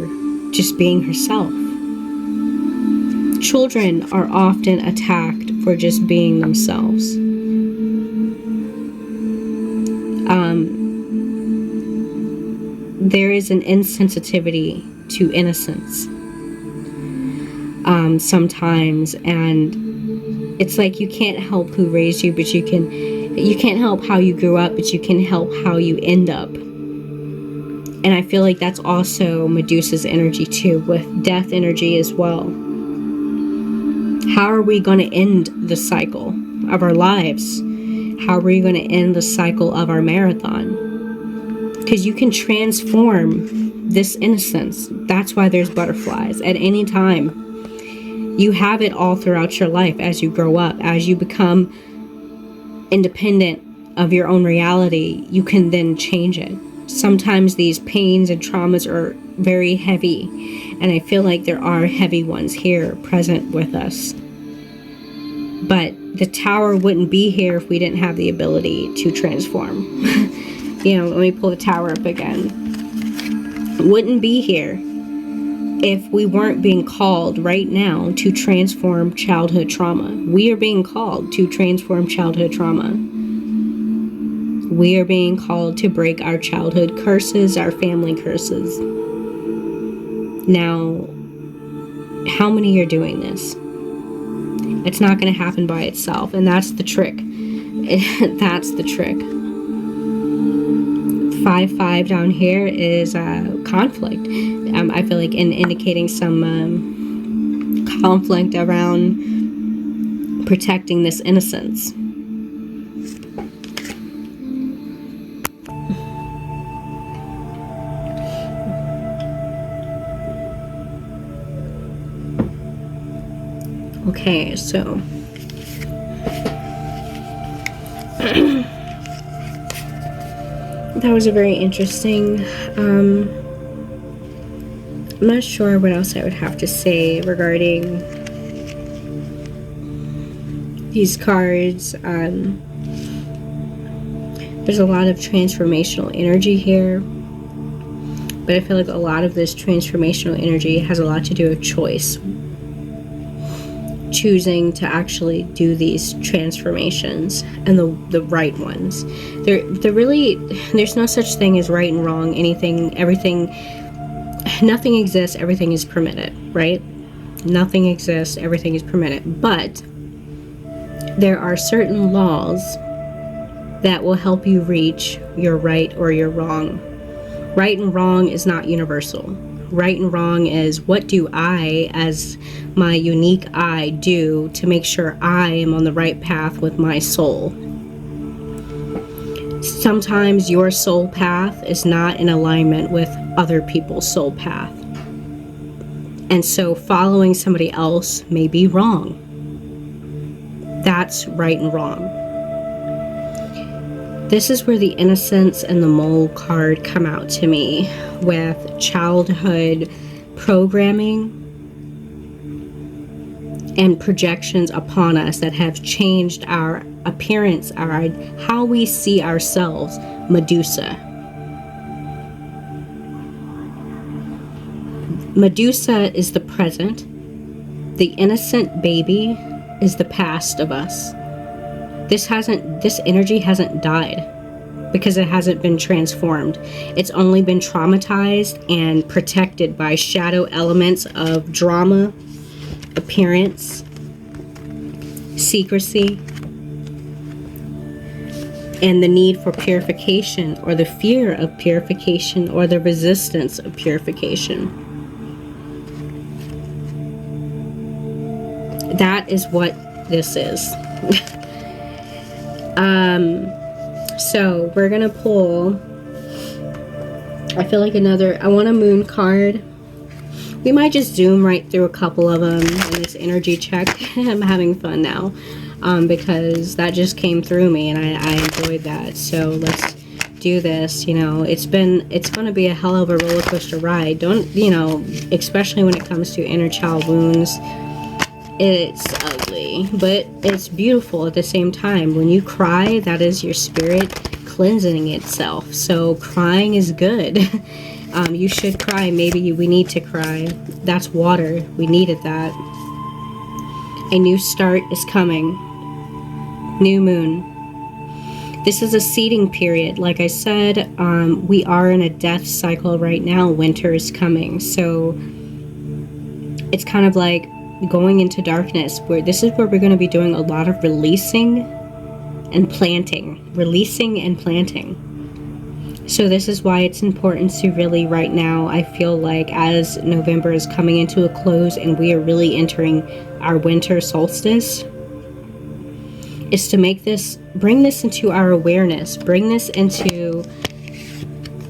just being herself. Children are often attacked for just being themselves. There is an insensitivity to innocence sometimes, and it's like you can't help who raised you, but you can't help how you grew up, but you can help how you end up. And I feel like that's also Medusa's energy too, with death energy as well. How are we going to end the cycle of our lives? How are we going to end the cycle of our marathon? Because you can transform this innocence. That's why there's butterflies at any time. You have it all throughout your life as you grow up. As you become independent of your own reality, you can then change it. Sometimes these pains and traumas are very heavy, and I feel like there are heavy ones here present with us. But the tower wouldn't be here if we didn't have the ability to transform. Let me pull the tower up again. Wouldn't be here if we weren't being called right now to transform childhood trauma. We are being called to transform childhood trauma. We are being called to break our childhood curses, our family curses. Now, how many are doing this? It's not going to happen by itself, and that's the trick. That's the trick. 5-5 down here is conflict. I feel like indicating some conflict around protecting this innocence. Okay, so that was a very interesting. I'm not sure what else I would have to say regarding these cards. There's a lot of transformational energy here, but I feel like a lot of this transformational energy has a lot to do with choice. Choosing to actually do these transformations, and the right ones. There's no such thing as right and wrong. Nothing exists, everything is permitted, right? Nothing exists, everything is permitted. But there are certain laws that will help you reach your right or your wrong. Right and wrong is not universal. Right and wrong is, what do I, as my unique I, do to make sure I am on the right path with my soul. Sometimes your soul path is not in alignment with other people's soul path. And so following somebody else may be wrong. That's right and wrong. This is where the innocence and the mole card come out to me, with childhood programming and projections upon us that have changed our appearance, how we see ourselves. Medusa. Medusa is the present. The innocent baby is the past of us. This energy hasn't died because it hasn't been transformed. It's only been traumatized and protected by shadow elements of drama, appearance, secrecy, and the need for purification, or the fear of purification, or the resistance of purification. That is what this is. So we're gonna pull I feel like I want a moon card. We might just zoom right through a couple of them in this energy check. I'm having fun now because that just came through me and I enjoyed that. So let's do this. You know, it's going to be a hell of a roller coaster ride. Don't, you know, especially when it comes to inner child wounds. It's ugly, but it's beautiful at the same time. When you cry, that is your spirit cleansing itself. So crying is good. You should cry. Maybe we need to cry. That's water. We needed that. A new start is coming. New moon. This is a seeding period. Like I said, we are in a death cycle right now. Winter is coming. So it's kind of like going into darkness, where this is where we're going to be doing a lot of releasing and planting. Releasing and planting. So this is why it's important to really, right now, I feel like as November is coming into a close and we are really entering our winter solstice, is to bring this into our awareness, bring this into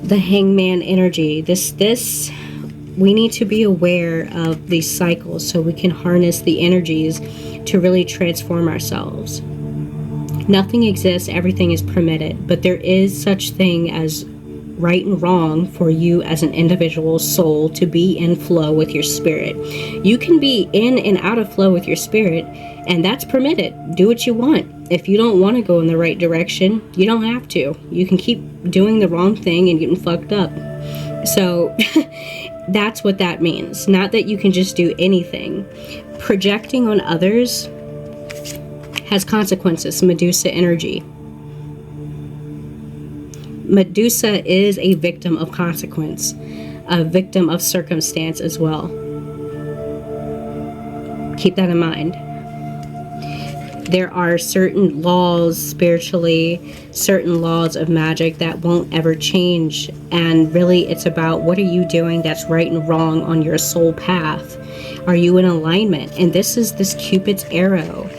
the hangman energy. We need to be aware of these cycles so we can harness the energies to really transform ourselves. Nothing exists, everything is permitted, but there is such thing as right and wrong for you as an individual soul to be in flow with your spirit. You can be in and out of flow with your spirit, and that's permitted. Do what you want. If you don't want to go in the right direction, you don't have to. You can keep doing the wrong thing and getting fucked up. So that's what that means. Not that you can just do anything. Projecting on others has consequences. Medusa energy. Medusa is a victim of consequence, a victim of circumstance as well. Keep that in mind. There are certain laws spiritually, certain laws of magic that won't ever change. And really, it's about what are you doing that's right and wrong on your soul path. Are you in alignment? And this is this Cupid's arrow.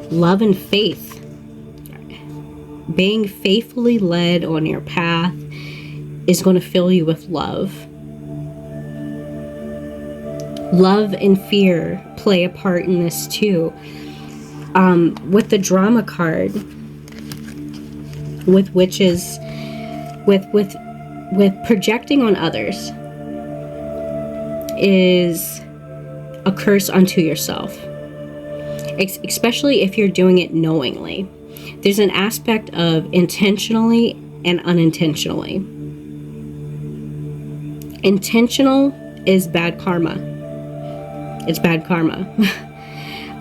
Love and faith. Being faithfully led on your path is going to fill you with love. Love and fear play a part in this too. With the drama card, with witches, with projecting on others is a curse unto yourself. Especially if you're doing it knowingly. There's an aspect of intentionally and unintentionally. Intentional is bad karma. It's bad karma.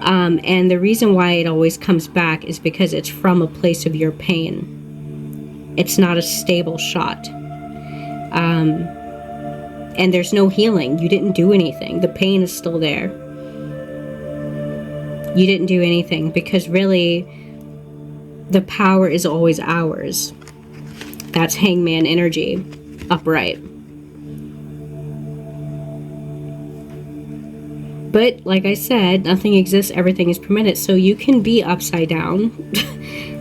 And the reason why it always comes back is because it's from a place of your pain. It's not a stable shot. And there's no healing. You didn't do anything. The pain is still there. You didn't do anything because really the power is always ours. That's hangman energy, upright. But like I said, nothing exists, everything is permitted. So you can be upside down,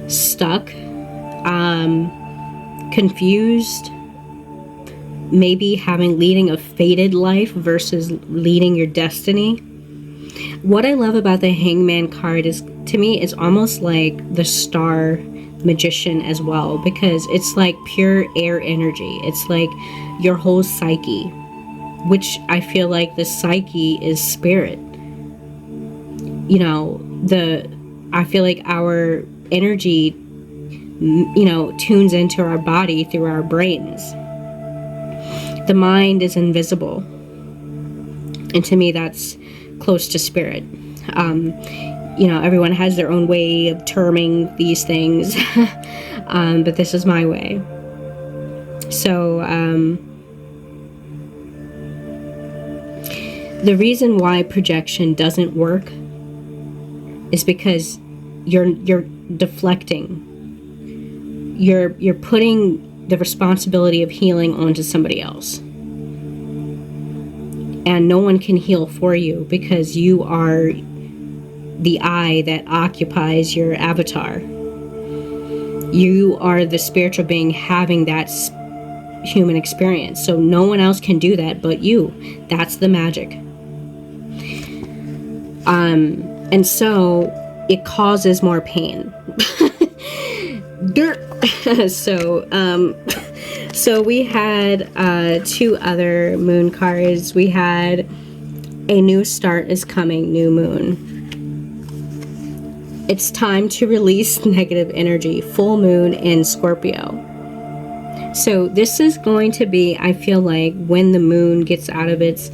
stuck, confused, maybe leading a fated life versus leading your destiny. What I love about the hangman card is, to me, it's almost like the star magician as well, because it's like pure air energy. It's like your whole psyche, which I feel like the psyche is spirit. You know, I feel like our energy, you know, tunes into our body through our brains. The mind is invisible. And to me, that's close to spirit. You know, everyone has their own way of terming these things, but this is my way. So, the reason why projection doesn't work is because you're deflecting. You're putting the responsibility of healing onto somebody else. And no one can heal for you because you are the eye that occupies your avatar. You are the spiritual being having that human experience. So no one else can do that but you. That's the magic. And so it causes more pain. So we had 2 other moon cards. We had a new start is coming, new moon. It's time to release negative energy, full moon in Scorpio. So this is going to be, I feel like, when the moon gets out of its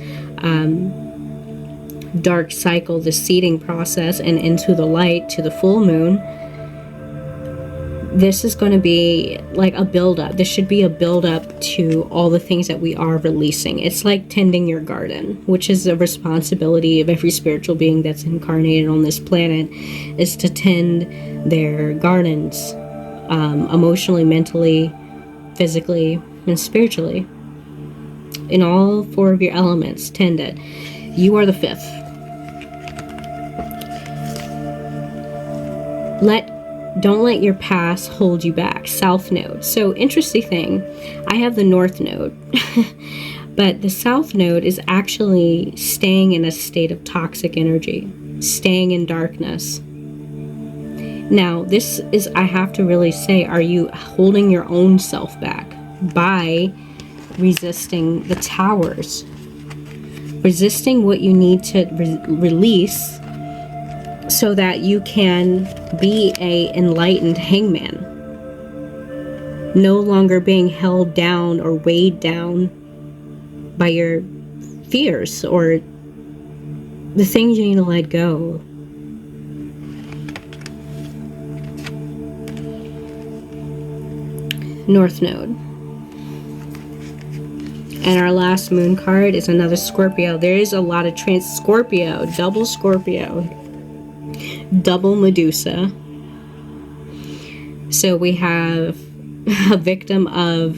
dark cycle, the seeding process, and into the light to the full moon. This is going to be like a build-up. This should be a build-up to all the things that we are releasing. It's like tending your garden, which is a responsibility of every spiritual being that's incarnated on this planet, is to tend their gardens, emotionally, mentally, physically, and spiritually. In all 4 of your elements, tend it. You are the 5th. Don't let your past hold you back. South node. So interesting thing, I have the north node, but the south node is actually staying in a state of toxic energy, staying in darkness. Now, this is, I have to really say, are you holding your own self back by resisting the towers? Resisting what you need to release so that you can be a enlightened hangman. No longer being held down or weighed down by your fears or the things you need to let go. North node. And our last moon card is another Scorpio. There is a lot of Scorpio, double Medusa. So we have a victim of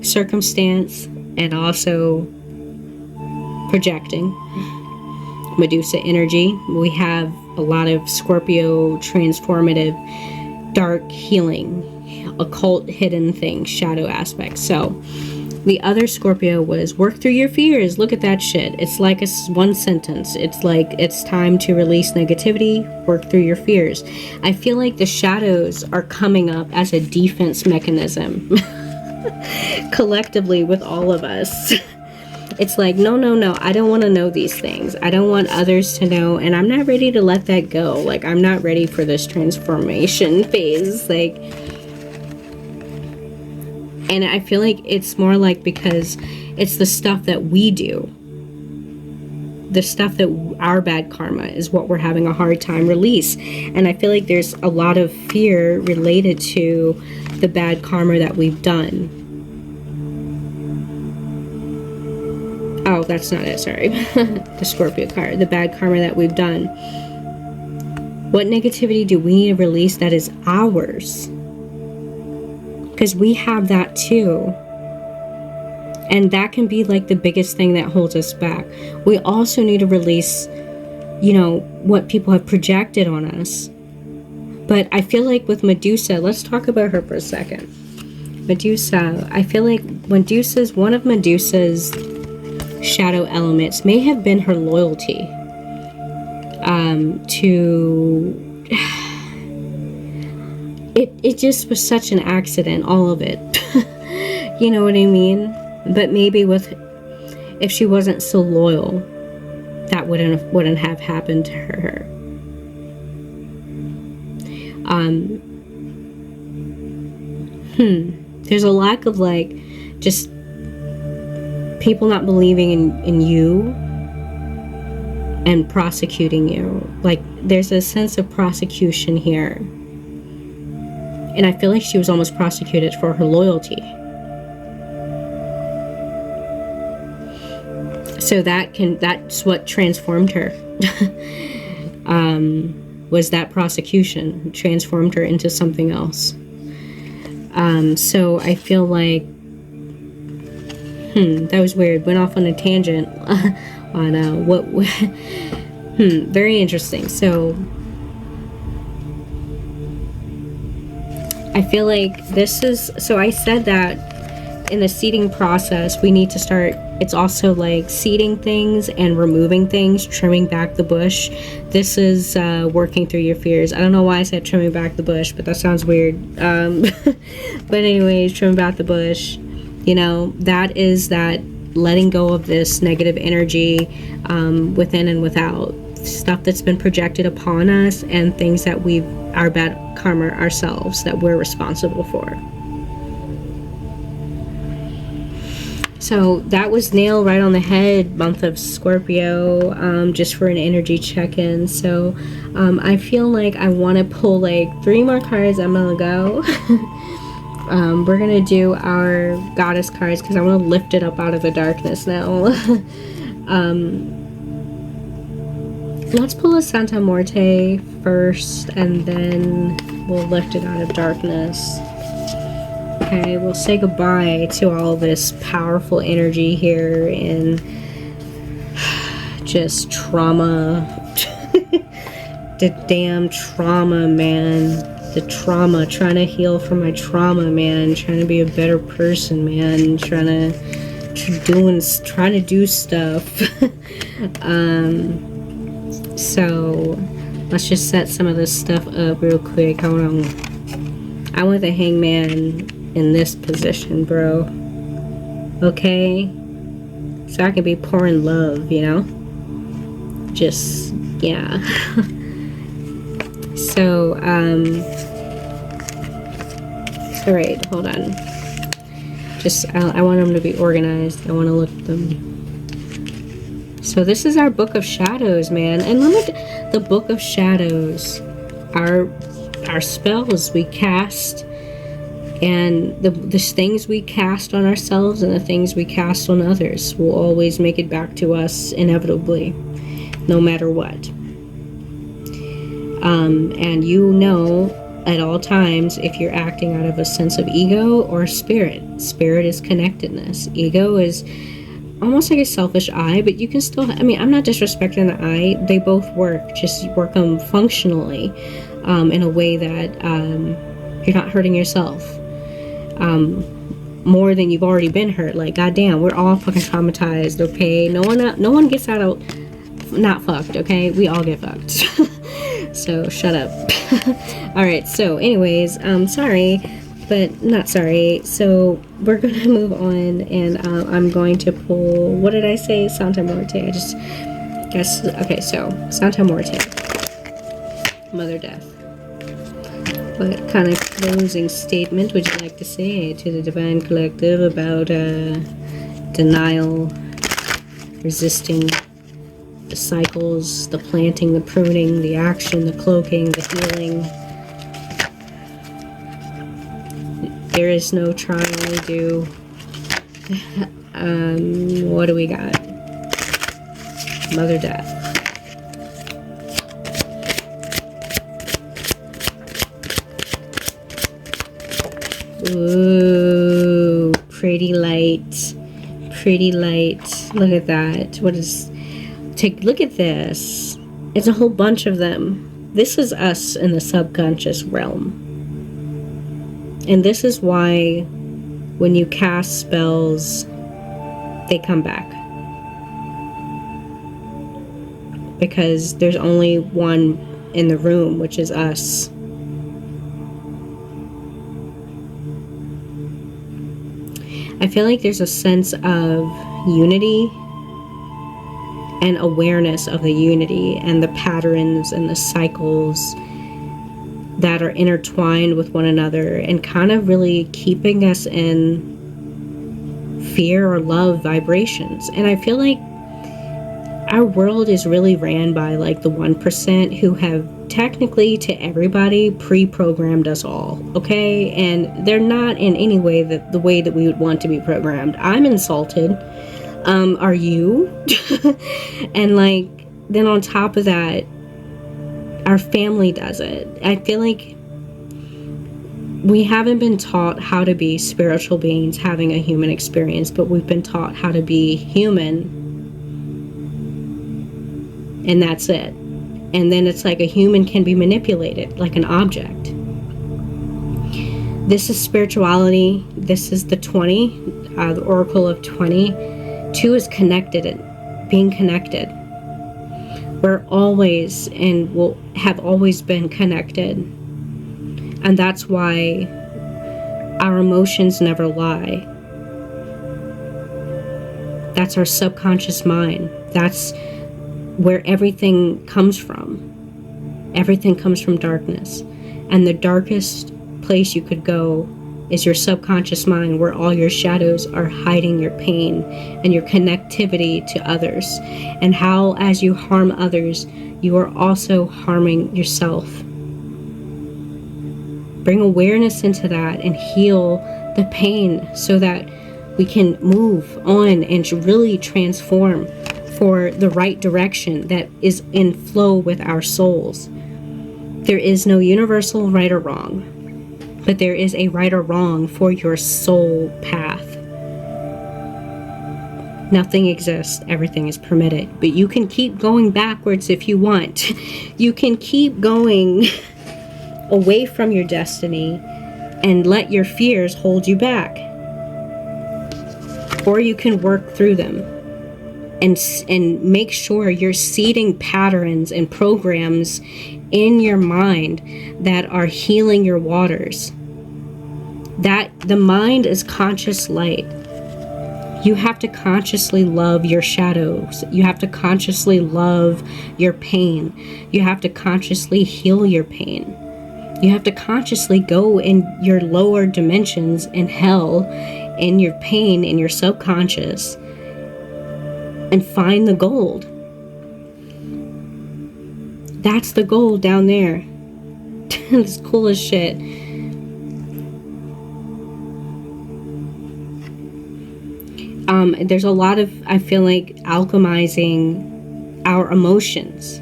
circumstance and also projecting Medusa energy. We have a lot of Scorpio transformative, dark healing, occult hidden things, shadow aspects. So the other Scorpio was work through your fears. Look at that shit. It's like one sentence. It's like it's time to release negativity, work through your fears. I feel like the shadows are coming up as a defense mechanism collectively with all of us. It's like, no, I don't want to know these things. I don't want others to know, and I'm not ready to let that go. Like, I'm not ready for this transformation phase. Like, and I feel like it's more like because it's the stuff that we do. The stuff that our bad karma is what we're having a hard time release. And I feel like there's a lot of fear related to the bad karma that we've done. Oh, that's not it, sorry. The Scorpio card. The bad karma that we've done. What negativity do we need to release that is ours? Because we have that too. And that can be like the biggest thing that holds us back. We also need to release, what people have projected on us. But I feel like with Medusa, let's talk about her for a second. Medusa, I feel like one of Medusa's shadow elements may have been her loyalty to... It just was such an accident, all of it. You know what I mean? But maybe if she wasn't so loyal, that wouldn't have happened to her. There's a lack of just people not believing in you and prosecuting you. Like, there's a sense of prosecution here. And I feel like she was almost prosecuted for her loyalty. So that's what transformed her. Was that prosecution transformed her into something else. So I feel like that was weird. Went off on a tangent on what very interesting. So I feel like this is, so I said that in the seeding process, we need to start, it's also like seeding things and removing things, trimming back the bush. This is working through your fears. I don't know why I said trimming back the bush, but that sounds weird. But anyways, trimming back the bush, you know, that is that letting go of this negative energy within and without, stuff that's been projected upon us, and things that our bad karma ourselves that we're responsible for. So that was nailed right on the head, month of Scorpio, just for an energy check-in. So I feel like I want to pull like 3 more cards. I'm gonna go. We're gonna do our goddess cards because I want to lift it up out of the darkness now. Let's pull a Santa Muerte first, and then we'll lift it out of darkness. Okay, we'll say goodbye to all this powerful energy here and just trauma. The damn trauma, man. The trauma. Trying to heal from my trauma, man. Trying to be a better person, man. Trying to do stuff. So let's just set some of this stuff up real quick. Hold on. I want the Hangman in this position, bro. Okay? So I can be pouring love, you know? Just, yeah. So, alright, hold on. Just, I want them to be organized. I want to look at them. So this is our Book of Shadows, man. And look at the Book of Shadows. Our spells we cast, and the things we cast on ourselves and the things we cast on others will always make it back to us inevitably, no matter what. And you know at all times if you're acting out of a sense of ego or spirit. Spirit is connectedness. Ego is almost like a selfish I, but you can still, I mean, I'm not disrespecting the I. They both work. Just work them functionally in a way that you're not hurting yourself more than you've already been hurt. Like, goddamn, we're all fucking traumatized, okay? No one gets out of not fucked, okay? We all get fucked. So shut up. Alright, so anyways, sorry, but not sorry. So we're gonna move on, and I'm going to pull, what did I say? Santa Muerte. I just guess, okay, so Santa Muerte, Mother Death. What kind of closing statement would you like to say to the Divine Collective about denial, resisting the cycles, the planting, the pruning, the action, the cloaking, the healing? There is no try, only do. What do we got? Mother Death. Ooh, pretty light. Pretty light. Look at that. What is... look at this. It's a whole bunch of them. This is us in the subconscious realm. And this is why when you cast spells, they come back. Because there's only one in the room, which is us. I feel like there's a sense of unity and awareness of the unity and the patterns and the cycles that are intertwined with one another, and kind of really keeping us in fear or love vibrations. And I feel like our world is really ran by like the 1% who have technically to everybody pre-programmed us all, okay? And they're not in any way the way that we would want to be programmed. I'm insulted. Are you? And like, then on top of that, our family does it. I feel like we haven't been taught how to be spiritual beings having a human experience, but we've been taught how to be human, and that's it. And then it's like a human can be manipulated like an object. This is spirituality. This is the 20, the Oracle of 20. 2 is connected, and being connected. We're always and will have always been connected. And that's why our emotions never lie. That's our subconscious mind. That's where everything comes from. Everything comes from darkness. And the darkest place you could go is your subconscious mind, where all your shadows are hiding your pain and your connectivity to others. And how, as you harm others, you are also harming yourself. Bring awareness into that and heal the pain so that we can move on and really transform for the right direction that is in flow with our souls. There is no universal right or wrong, but there is a right or wrong for your soul path. Nothing exists, everything is permitted, but you can keep going backwards if you want. You can keep going away from your destiny and let your fears hold you back. Or you can work through them and make sure you're seeding patterns and programs in your mind that are healing your waters. That the mind is conscious light. You have to consciously love your shadows. You have to consciously love your pain. You have to consciously heal your pain. You have to consciously go in your lower dimensions in hell, in your pain, in your subconscious, and find the gold. That's the gold down there. It's cool as shit. There's a lot of, I feel like, alchemizing our emotions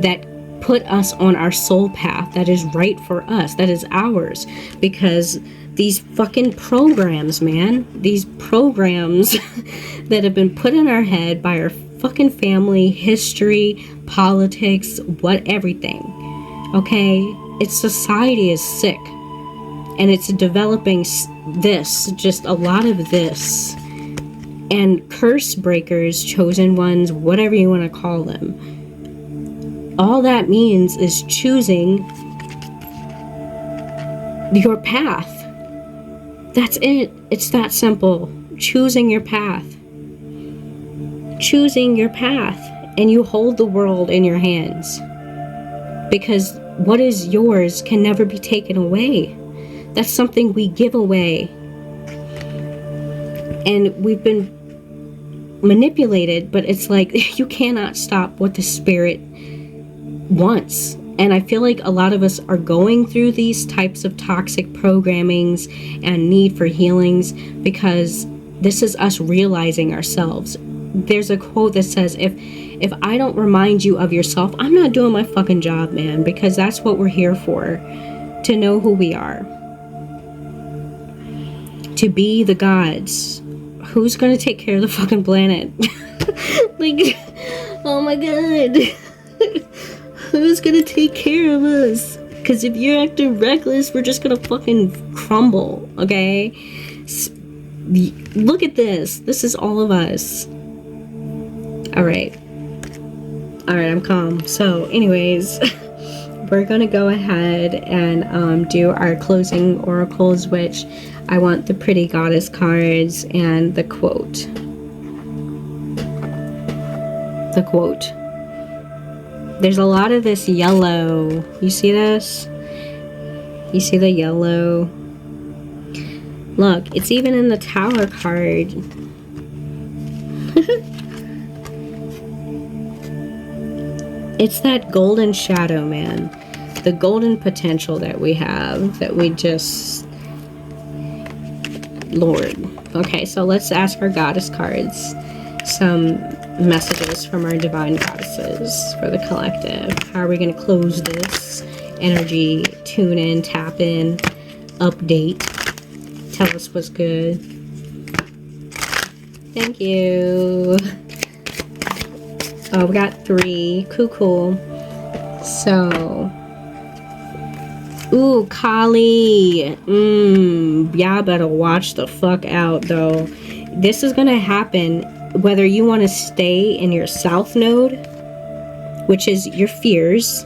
that put us on our soul path that is right for us, that is ours. Because these fucking programs, man, these programs that have been put in our head by our fucking family, history, politics, everything. Okay? Its society is sick. And it's developing just a lot of this. And curse breakers, chosen ones, whatever you want to call them. All that means is choosing your path. That's it. It's that simple. Choosing your path. Choosing your path. And you hold the world in your hands. Because what is yours can never be taken away. That's something we give away. And we've been manipulated, but it's like you cannot stop what the spirit wants. And I feel like a lot of us are going through these types of toxic programmings and need for healings because this is us realizing ourselves. There's a quote that says, if I don't remind you of yourself, I'm not doing my fucking job, man, because that's what we're here for, to know who we are, to be the gods. Who's gonna take care of the fucking planet? Like, oh my god. Who's gonna take care of us? Because if you're acting reckless, we're just gonna fucking crumble, okay? Look at this. This is all of us. Alright, I'm calm. So, anyways, we're gonna go ahead and do our closing oracles, which I want the pretty goddess cards and the quote. The quote. There's a lot of this yellow. You see this? You see the yellow? Look, it's even in the Tower card. It's that golden shadow, man. The golden potential that we have, that we just... Lord. Okay, so let's ask our goddess cards some messages from our divine goddesses for the collective. How are we going to close this energy? Tune in, tap in, update. Tell us what's good. Thank you. Oh, we got 3. Cool. So, Ooh, Kali. Y'all better watch the fuck out, though. This is gonna happen whether you want to stay in your south node, which is your fears,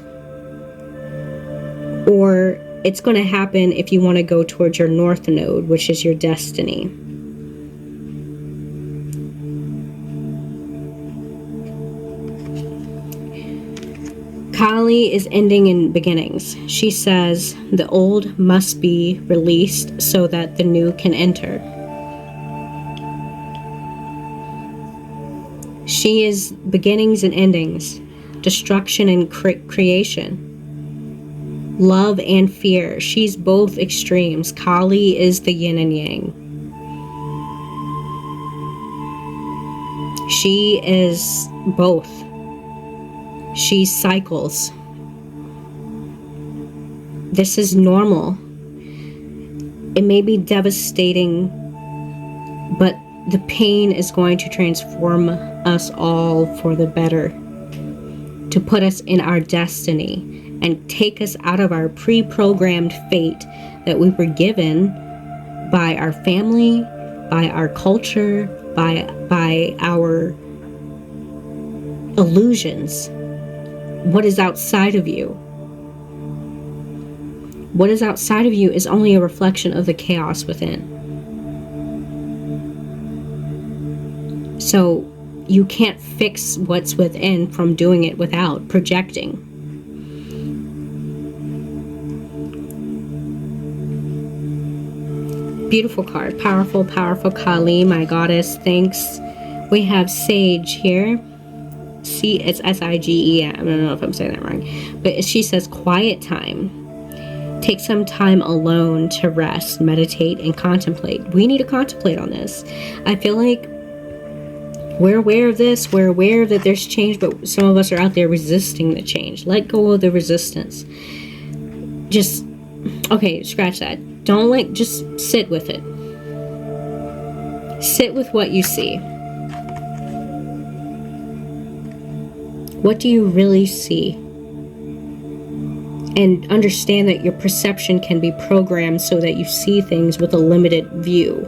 or it's going to happen if you want to go towards your north node, which is your destiny. Kali is ending in beginnings. She says the old must be released so that the new can enter. She is beginnings and endings, destruction and creation, love and fear. She's both extremes. Kali is the yin and yang. She is both. She cycles. This is normal. It may be devastating, but the pain is going to transform us all for the better, to put us in our destiny and take us out of our pre-programmed fate that we were given by our family, by our culture, by our illusions. What is outside of you? What is outside of you is only a reflection of the chaos within. So you can't fix what's within from doing it without projecting. Beautiful card. Powerful, powerful Kali, my goddess. Thanks. We have Sage here. It's Sige. I don't know if I'm saying that wrong. But she says quiet time. Take some time alone to rest, meditate, and contemplate. We need to contemplate on this. I feel like we're aware of this. We're aware that there's change, but some of us are out there resisting the change. Let go of the resistance. Just, okay, scratch that. Don't just sit with it. Sit with what you see. What do you really see? And understand that your perception can be programmed so that you see things with a limited view.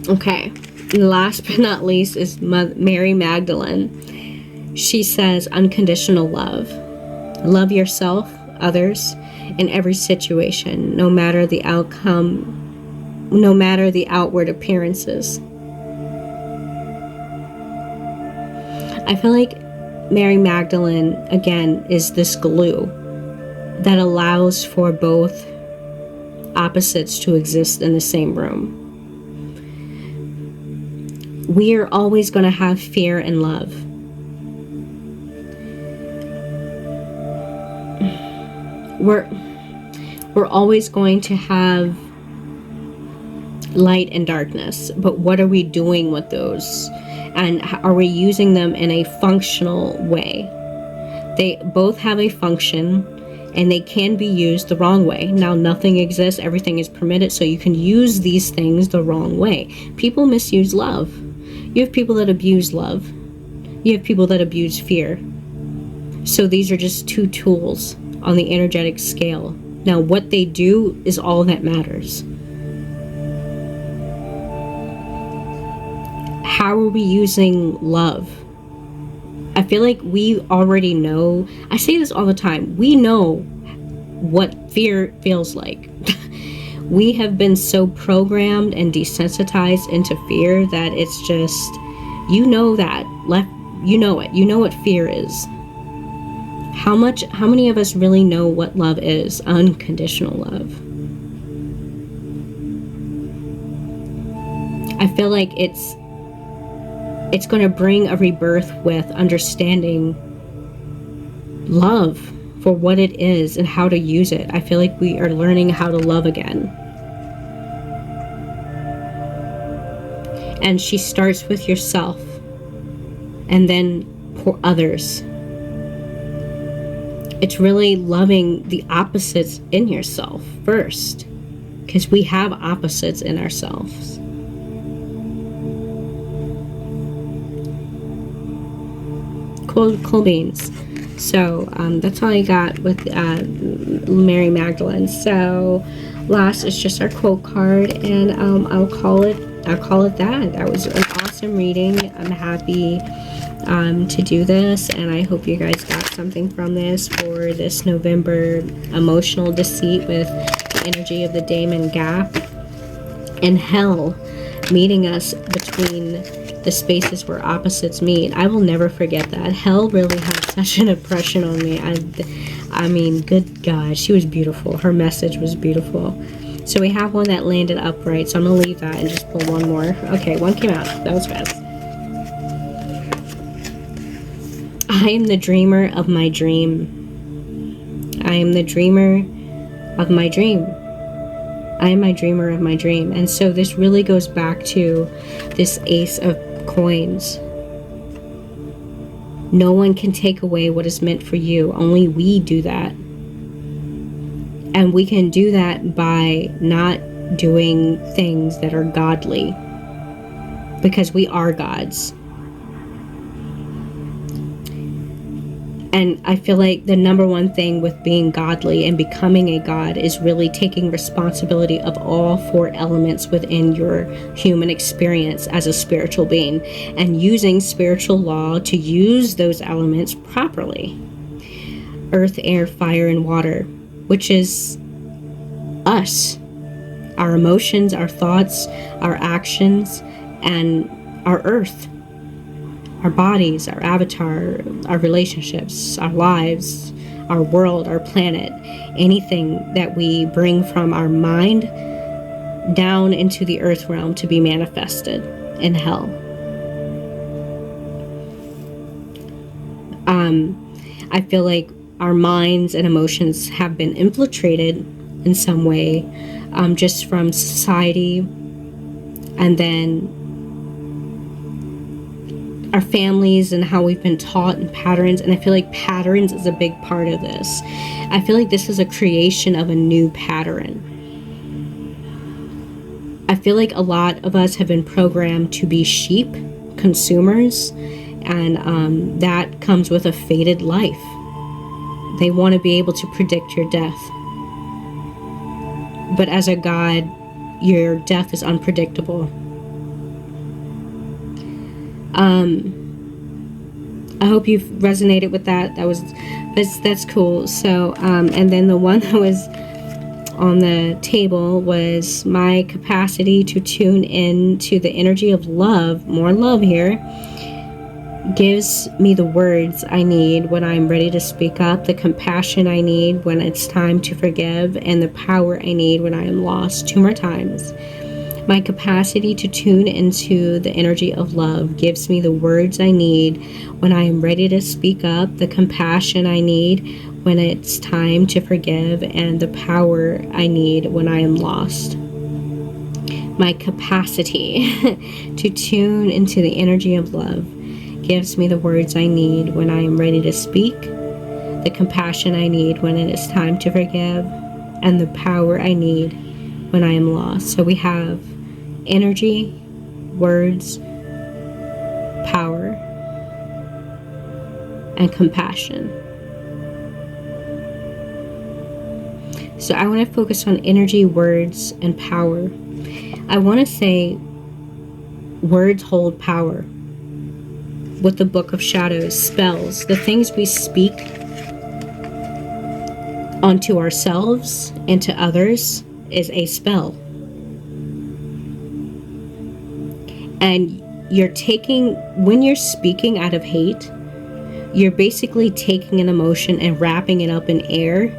Okay, and last but not least is Mary Magdalene. She says unconditional love. Love yourself, others, in every situation, no matter the outcome, no matter the outward appearances. I feel like Mary Magdalene, again, is this glue that allows for both opposites to exist in the same room. We are always going to have fear and love. We're always going to have light and darkness, but what are we doing with those? And are we using them in a functional way? They both have a function, and they can be used the wrong way. Now, nothing exists, everything is permitted, so you can use these things the wrong way. People misuse love. You have people that abuse love. You have people that abuse fear. So these are just two tools on the energetic scale. Now, what they do is all that matters. How are we using love? I feel like we already know. I say this all the time. We know what fear feels like. We have been so programmed and desensitized into fear that it's just, you know that. You know it. You know what fear is. How many of us really know what love is? Unconditional love. I feel like it's going to bring a rebirth with understanding love for what it is and how to use it. I feel like we are learning how to love again. And she starts with yourself and then for others. It's really loving the opposites in yourself first, because we have opposites in ourselves. cool beans. So that's all I got with Mary Magdalene. So last is just our quote card, and I'll call it that. That was an awesome reading. I'm happy to do this, and I hope you guys got something from this for this November emotional deceit with the energy of the Daemon Gap and hell meeting us between the spaces where opposites meet. I will never forget that. Hell really had such an impression on me. I mean, good God, she was beautiful. Her message was beautiful. So we have one that landed upright, so I'm going to leave that and just pull one more. Okay, one came out. That was fast. I am the dreamer of my dream. I am the dreamer of my dream. I am my dreamer of my dream. And so this really goes back to this Ace of Coins. No one can take away what is meant for you. Only we do that. And we can do that by not doing things that are godly, because we are gods. And I feel like the number one thing with being godly and becoming a god is really taking responsibility of all four elements within your human experience as a spiritual being, and using spiritual law to use those elements properly. Earth, air, fire, and water, which is us, our emotions, our thoughts, our actions, and our earth. Our bodies, our avatar, our relationships, our lives, our world, our planet, anything that we bring from our mind down into the earth realm to be manifested in hell. I feel like our minds and emotions have been infiltrated in some way, just from society, and then our families and how we've been taught, and patterns. And I feel like patterns is a big part of this. I feel like this is a creation of a new pattern. I feel like a lot of us have been programmed to be sheep, consumers, and that comes with a fated life. They want to be able to predict your death. But as a god, your death is unpredictable. I hope you've resonated with that. That's cool. So, and then the one that was on the table was my capacity to tune in to the energy of love, more love here, gives me the words I need when I'm ready to speak up, the compassion I need when it's time to forgive, and the power I need when I am lost. 2 more times. My capacity to tune into the energy of love gives me the words I need when I am ready to speak up, the compassion I need when it's time to forgive, and the power I need when I am lost. My capacity to tune into the energy of love gives me the words I need when I am ready to speak, the compassion I need when it is time to forgive, and the power I need when I am lost. So we have energy, words, power, and compassion. So I want to focus on energy, words, and power. I want to say words hold power. With the Book of Shadows, spells, the things we speak onto ourselves and to others is a spell. And when you're speaking out of hate, you're basically taking an emotion and wrapping it up in air,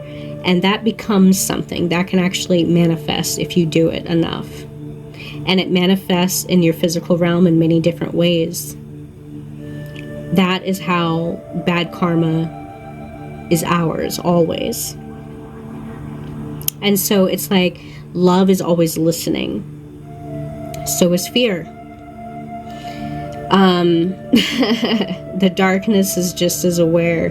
and that becomes something that can actually manifest if you do it enough. And it manifests in your physical realm in many different ways. That is how bad karma is ours, always. And so it's like love is always listening. So is fear. The darkness is just as aware.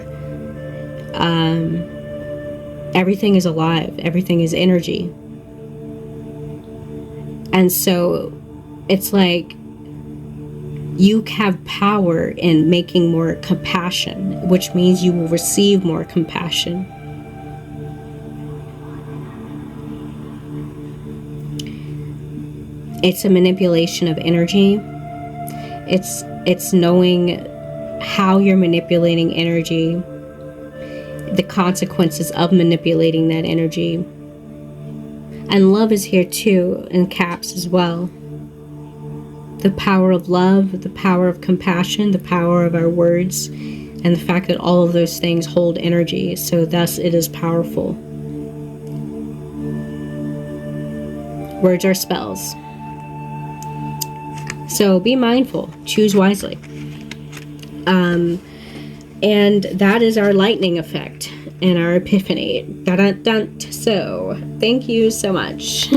Everything is alive. Everything is energy. And so it's like You have power in making more compassion, which means you will receive more compassion. It's a manipulation of energy. It's knowing how you're manipulating energy, the consequences of manipulating that energy. And love is here too, in caps as well. The power of love, the power of compassion, the power of our words, and the fact that all of those things hold energy, so thus it is powerful. Words are spells. So be mindful, choose wisely. And that is our lightning effect and our epiphany. Dun-dun-dun. So thank you so much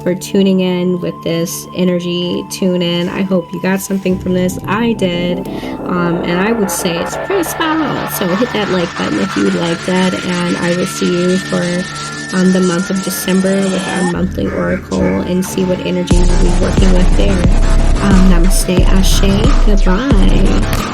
for tuning in with this energy tune in. I hope you got something from this. I did. And I would say it's pretty spot on. So hit that like button if you would like that. And I will see you for the month of December with our monthly oracle and see what energy we'll be working with there. Namaste, Ashe, goodbye.